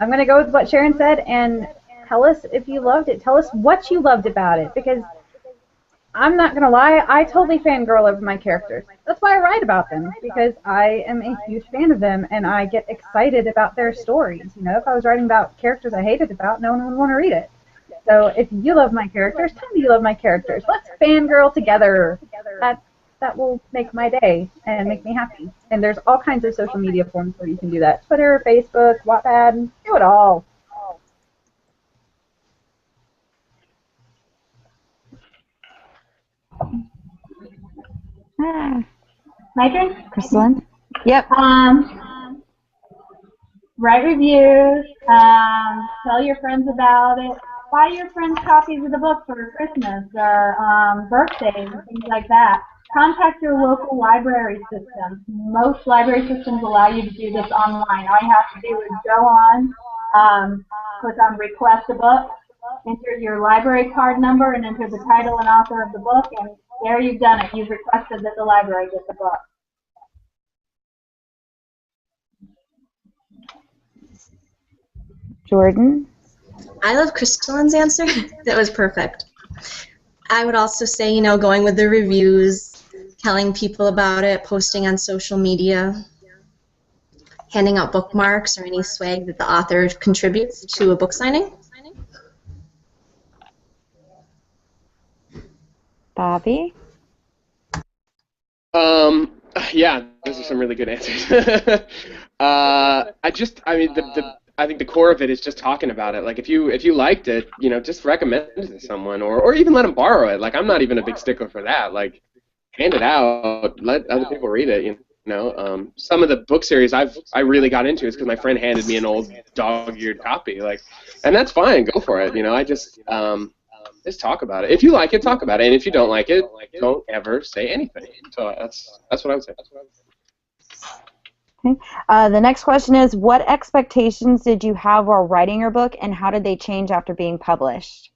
I'm going to go with what Sharon said, and tell us if you loved it. Tell us what you loved about it, because I'm not going to lie, I totally fangirl over my characters. That's why I write about them, because I am a huge fan of them, and I get excited about their stories. If I was writing about characters I hated about, no one would want to read it. So if you love my characters, tell me you love my characters. Let's fangirl together. That will make my day and make me happy. And there's all kinds of social media forms where you can do that. Twitter, Facebook, Wattpad, do it all. My turn? Krystal? Yep. Write reviews, tell your friends about it, buy your friends copies of the book for Christmas or birthdays and things like that. Contact your local library system. Most library systems allow you to do this online. All you have to do is go on, click on Request a Book, enter your library card number, and enter the title and author of the book, and there you've done it. You've requested that the library get the book. Jordan? I love Krystal's answer. That was perfect. I would also say, going with the reviews, telling people about it, posting on social media, handing out bookmarks or any swag that the author contributes to a book signing. Bobby? Yeah, those are some really good answers. I think the core of it is just talking about it. Like, if you liked it, just recommend it to someone, or even let them borrow it. Like, I'm not even a big stickler for that. Like, hand it out, let other people read it. Some of the book series I really got into is because my friend handed me an old dog-eared copy. Like, and that's fine, go for it. I just talk about it. If you like it, talk about it, and if you don't like it, don't ever say anything. So that's what I would say. Okay. The next question is, what expectations did you have while writing your book, and how did they change after being published?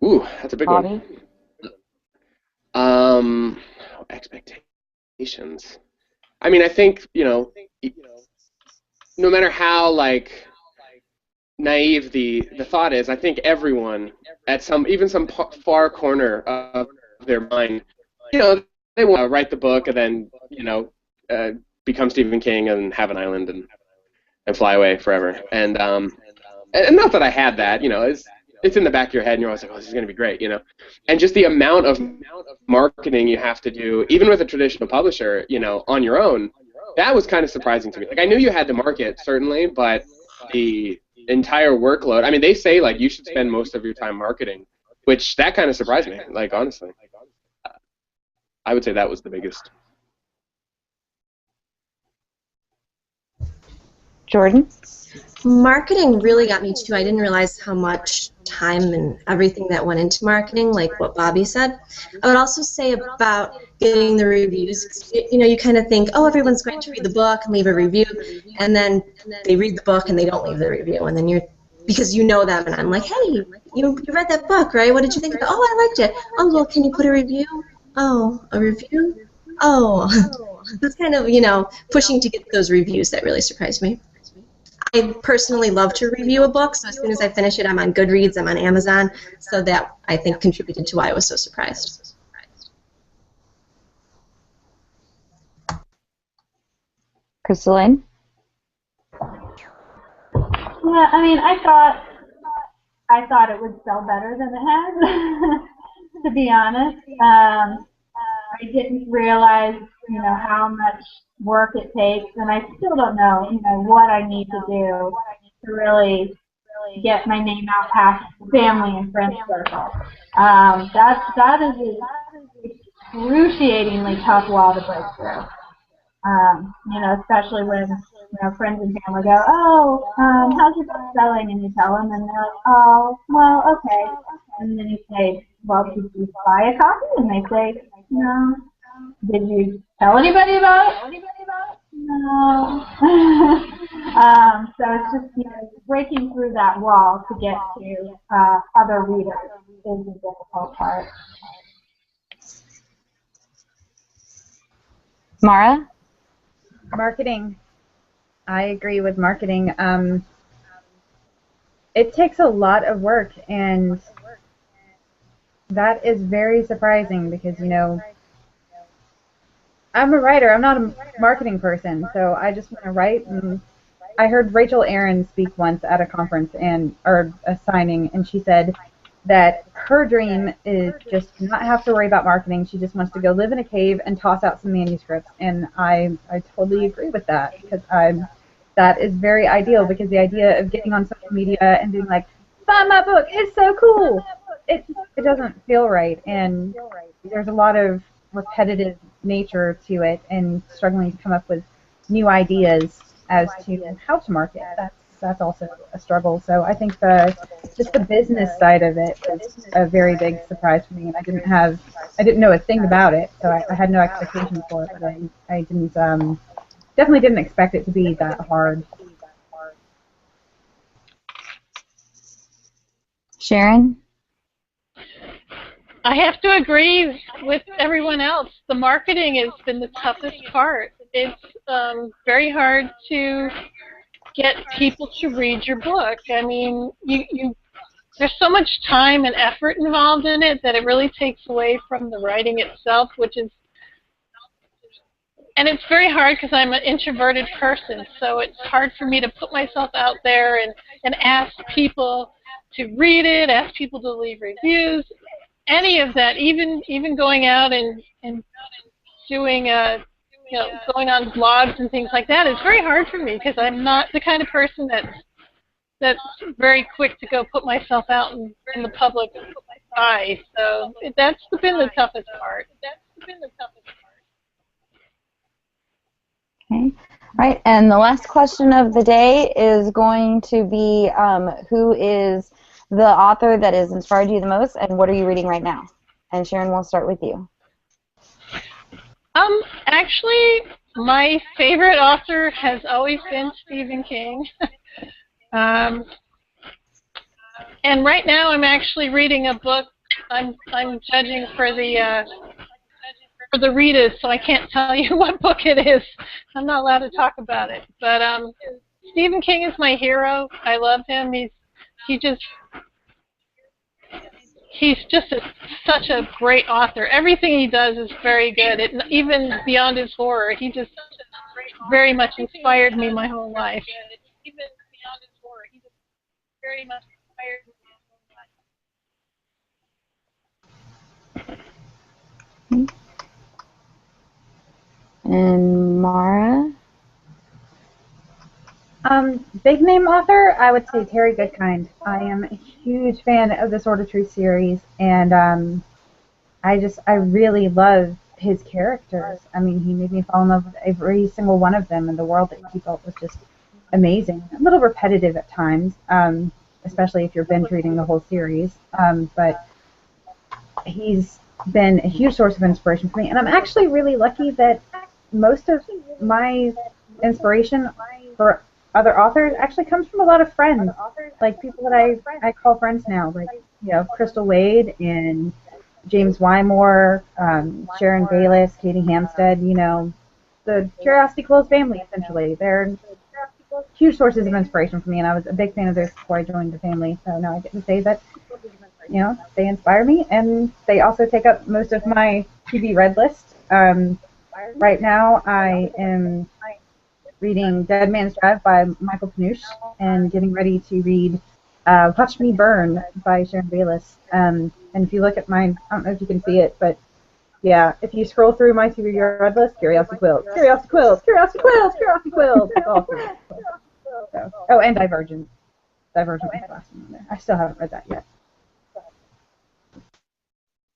Ooh, that's a big Bobby? one. Expectations. I mean, I think, no matter how, naive the thought is, I think everyone at even some far corner of their mind, they want to write the book and then, become Stephen King and have an island and fly away forever. And not that I had that, it's in the back of your head and you're always like, oh, this is going to be great, And just the amount of marketing you have to do, even with a traditional publisher, on your own, that was kind of surprising to me. Like, I knew you had to market, certainly, but the entire workload, I mean, they say, you should spend most of your time marketing, which that kind of surprised me, honestly. I would say that was the biggest. Jordan? Marketing really got me too. I didn't realize how much time and everything that went into marketing, like what Bobby said. I would also say about getting the reviews. You kind of think, oh, everyone's going to read the book and leave a review, and then they read the book and they don't leave the review, and then because you know them, and I'm like, hey, you read that book, right? What did you think? Oh, I liked it. Oh, well, can you put a review? Oh, a review? Oh, that's kind of, pushing to get those reviews that really surprised me. I personally love to review a book, so as soon as I finish it, I'm on Goodreads, I'm on Amazon, so that, I think, contributed to why I was so surprised. Krystal Wade? Yeah, I mean, I thought it would sell better than it has, to be honest. I didn't realize, how much work it takes, and I still don't know, what I need to do to really get my name out past family and friend circle. That is an excruciatingly tough wall to break through. Especially when friends and family go, oh, how's your book selling? And you tell them, and they're like, oh, well, okay. And then you say, well, did you buy a copy? And they say, no. Did you tell anybody about it? No. So it's just breaking through that wall to get to other readers is the difficult part. Mara? Marketing. I agree with marketing. It takes a lot of work, and that is very surprising because, I'm a writer. I'm not a marketing person, so I just want to write. And I heard Rachel Aaron speak once at a conference or a signing, and she said that her dream is just to not have to worry about marketing. She just wants to go live in a cave and toss out some manuscripts, and I totally agree with that because that is very ideal, because the idea of getting on social media and being like, buy my book, it's so cool, it doesn't feel right, and there's a lot of repetitive nature to it and struggling to come up with new ideas as to how to market. That's also a struggle. So I think just the business side of it was a very big surprise for me, and I didn't know a thing about it, so I had no expectations for it, but I didn't definitely didn't expect it to be that hard. Sharon? I have to agree with everyone else. The marketing has been the toughest part. It's very hard to get people to read your book. I mean, there's so much time and effort involved in it that it really takes away from the writing itself, and it's very hard because I'm an introverted person, so it's hard for me to put myself out there and ask people to read it, ask people to leave reviews, any of that, even going out and doing going on blogs and things like that is very hard for me because I'm not the kind of person that's very quick to go put myself out in the public eye. So that's been the toughest part. Okay. All right, and the last question of the day is going to be, who is the author that has inspired you the most, and what are you reading right now? And Sharon, we'll start with you. Actually, my favorite author has always been Stephen King. And right now I'm actually reading a book. I'm judging for the readers, so I can't tell you what book it is. I'm not allowed to talk about it. But Stephen King is my hero. I love him. He's just such a great author. Everything he does is very good. Even beyond his horror, he just very much inspired me my whole life. And Mara? Big name author, I would say Terry Goodkind. I am a huge fan of the Sword of Truth series, and I really love his characters. I mean, he made me fall in love with every single one of them, and the world that he built was just amazing. A little repetitive at times, especially if you're binge reading the whole series, but he's been a huge source of inspiration for me, and I'm actually really lucky that most of my inspiration for other authors actually comes from a lot of friends, like people that I call friends now, like Krystal Wade and James Wymore, Sharon Bayless, Katie Hampstead, the Curiosity Quills family, essentially. They're huge sources of inspiration for me, and I was a big fan of theirs before I joined the family, so now I get to say that they inspire me, and they also take up most of my TV read list. Right now I am reading Dead Man's Drive by Michael Panush and getting ready to read Watch Me Burn by Sharon Bayless. And if you look at mine, I don't know if you can see it, but yeah, if you scroll through my TV read list, Curiosity Quills, Curiosity Quills, Curiosity Quills, Curiosity Quills. It's all so. Oh, and Divergent. Divergent was the last one on there. I still haven't read that yet.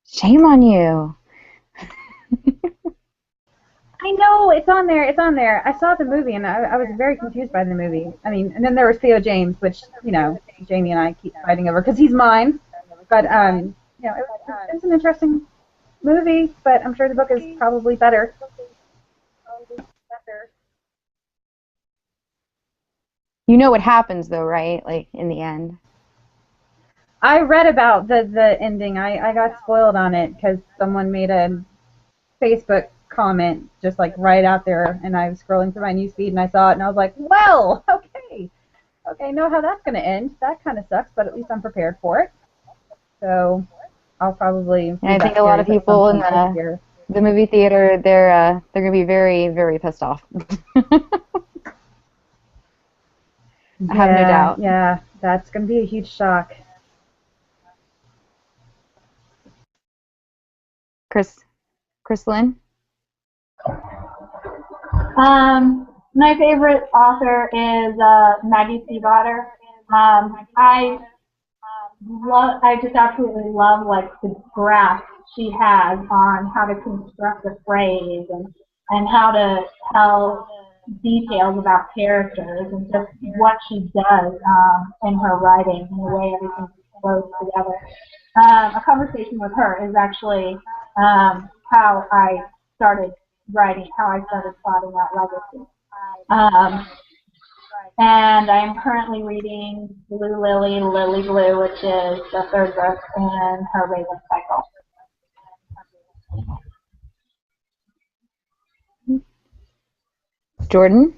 Shame on you. I know, it's on there, it's on there. I saw the movie, and I was very confused by the movie. I mean, and then there was Theo James, which, Jamie and I keep fighting over, because he's mine. But, it was an interesting movie, but I'm sure the book is probably better. You know what happens, though, right? Like, in the end. I read about the ending. I got spoiled on it, because someone made a Facebook comment just like right out there, and I was scrolling through my newsfeed and I saw it, and I was like, well, okay, know how that's going to end. That kind of sucks, but at least I'm prepared for it. So I'll probably. And I think a lot of people in the movie theater, they're going to be very, very pissed off. I have no doubt. Yeah, that's going to be a huge shock. Lynn? My favorite author is Maggie Stiefvater. I just absolutely love the grasp she has on how to construct a phrase and how to tell details about characters and just what she does in her writing and the way everything flows together. A conversation with her is actually how I started writing, how I started plotting out Legacy. And I am currently reading Blue Lily, Lily Blue, which is the third book in her Raven cycle. Jordan?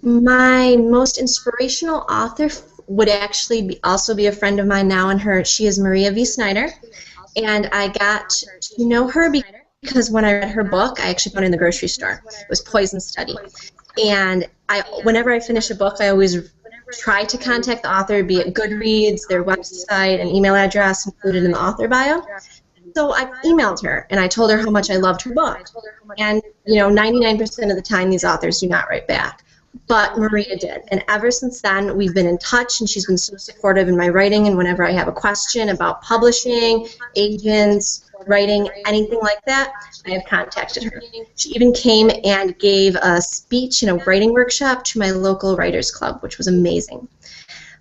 My most inspirational author would actually also be a friend of mine now, and she is Maria V. Snyder. And I got to know her because when I read her book, I actually found it in the grocery store. It was Poison Study. And whenever I finish a book, I always try to contact the author, be it Goodreads, their website, and email address included in the author bio. So I emailed her, and I told her how much I loved her book. And, 99% of the time these authors do not write back. But Maria did. And ever since then, we've been in touch, and she's been so supportive in my writing. And whenever I have a question about publishing, agents, writing, anything like that, I have contacted her. She even came and gave a speech in a writing workshop to my local writers club, which was amazing.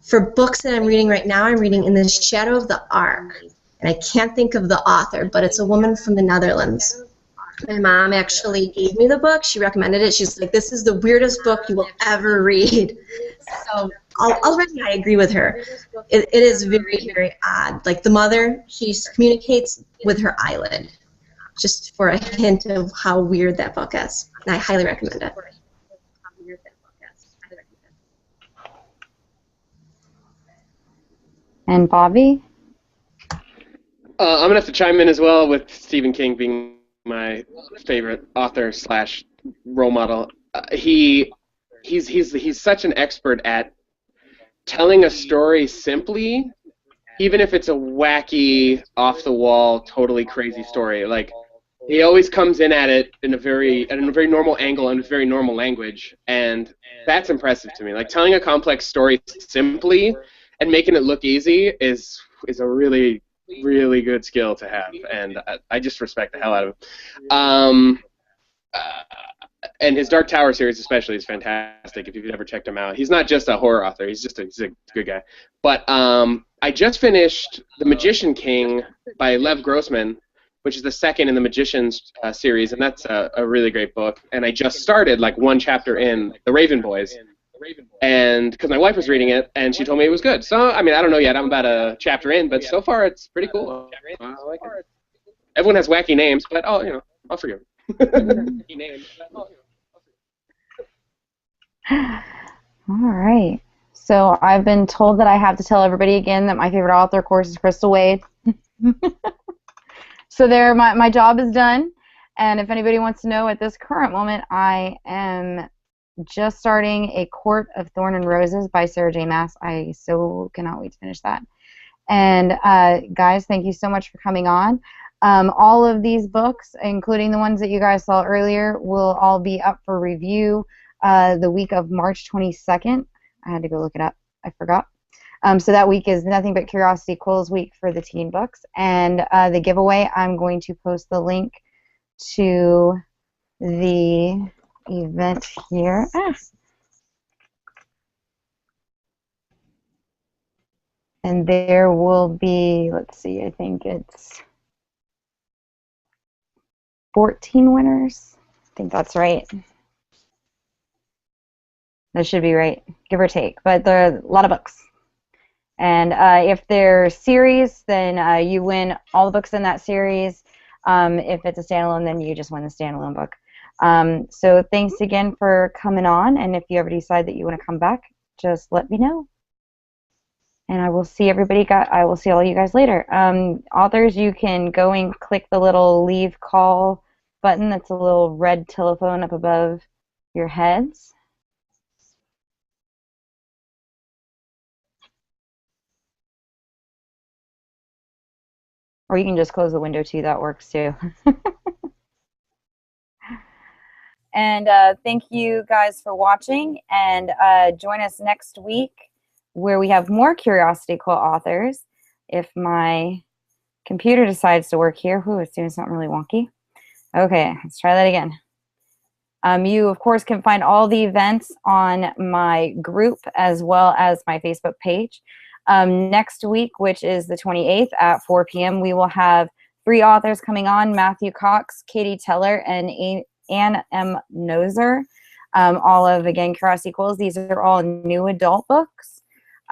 For books that I'm reading right now, I'm reading In the Shadow of the Ark. And I can't think of the author, but it's a woman from the Netherlands. My mom actually gave me the book. She recommended it. She's like, this is the weirdest book you will ever read. So already I agree with her. It is very, very odd. Like the mother, she communicates with her eyelid, just for a hint of how weird that book is. And I highly recommend it. And Bobby? I'm going to have to chime in as well with Stephen King being my favorite author / role model. He's such an expert at telling a story simply, even if it's a wacky, off-the-wall, totally crazy story. Like, he always comes in at it in a very normal angle and very normal language, and that's impressive to me. Like, telling a complex story simply and making it look easy is a really good skill to have, and I just respect the hell out of him. And his Dark Tower series especially is fantastic if you've ever checked him out. He's not just a horror author, he's a good guy. But I just finished The Magician King by Lev Grossman, which is the second in the Magicians series, and that's a really great book. And I just started like one chapter in The Raven Boys, and because my wife was reading it, and she told me it was good. So, I mean, I don't know yet. I'm about a chapter in, but so far it's pretty cool. I like it. Everyone has wacky names, but I'll forgive them. All right. So I've been told that I have to tell everybody again that my favorite author, of course, is Krystal Wade. So there, my job is done. And if anybody wants to know, at this current moment, I am just starting A Court of Thorn and Roses by Sarah J. Maas. I so cannot wait to finish that. And guys, thank you so much for coming on. All of these books, including the ones that you guys saw earlier, will all be up for review the week of March 22nd. I had to go look it up. I forgot. So that week is Nothing But Curiosity Quills Week for the teen books. And the giveaway, I'm going to post the link to the event here. And there will be, let's see, I think it's 14 winners. I think that's right. That should be right, give or take. But there are a lot of books. And if they're series, then you win all the books in that series. If it's a standalone, then you just win the standalone book. So thanks again for coming on. And if you ever decide that you want to come back, just let me know. And I will see everybody. I will see all you guys later. Authors, you can go and click the little leave call button. That's a little red telephone up above your heads. Or you can just close the window too. That works too. And thank you guys for watching. And join us next week, where we have more Curiosity Quill authors. If my computer decides to work here. It's doing something really wonky. Okay, let's try that again. You, of course, can find all the events on my group as well as my Facebook page. Next week, which is the 28th at 4 p.m., we will have 3 authors coming on: Matthew Cox, Katie Teller, and Ann M. Noser. All of, again, Curiosity Quills. These are all new adult books.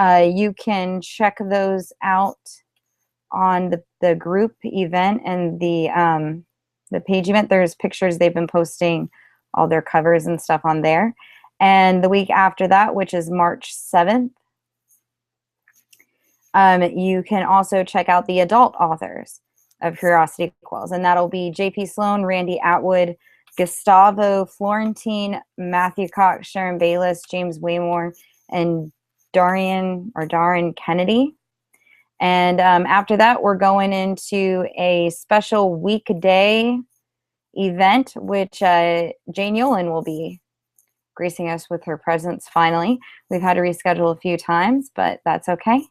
You can check those out on the group event and the page event. There's pictures. They've been posting all their covers and stuff on there. And the week after that, which is March 7th, you can also check out the adult authors of Curiosity Quills, and that'll be J.P. Sloan, Randy Atwood, Gustavo Florentine, Matthew Cox, Sharon Bayless, James Waymore, and Darren Kennedy. And after that, we're going into a special weekday event, which Jane Yolen will be gracing us with her presence finally. We've had to reschedule a few times, but that's okay.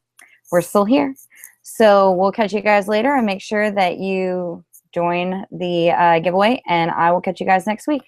We're still here. So we'll catch you guys later, and make sure that you join the giveaway, and I will catch you guys next week.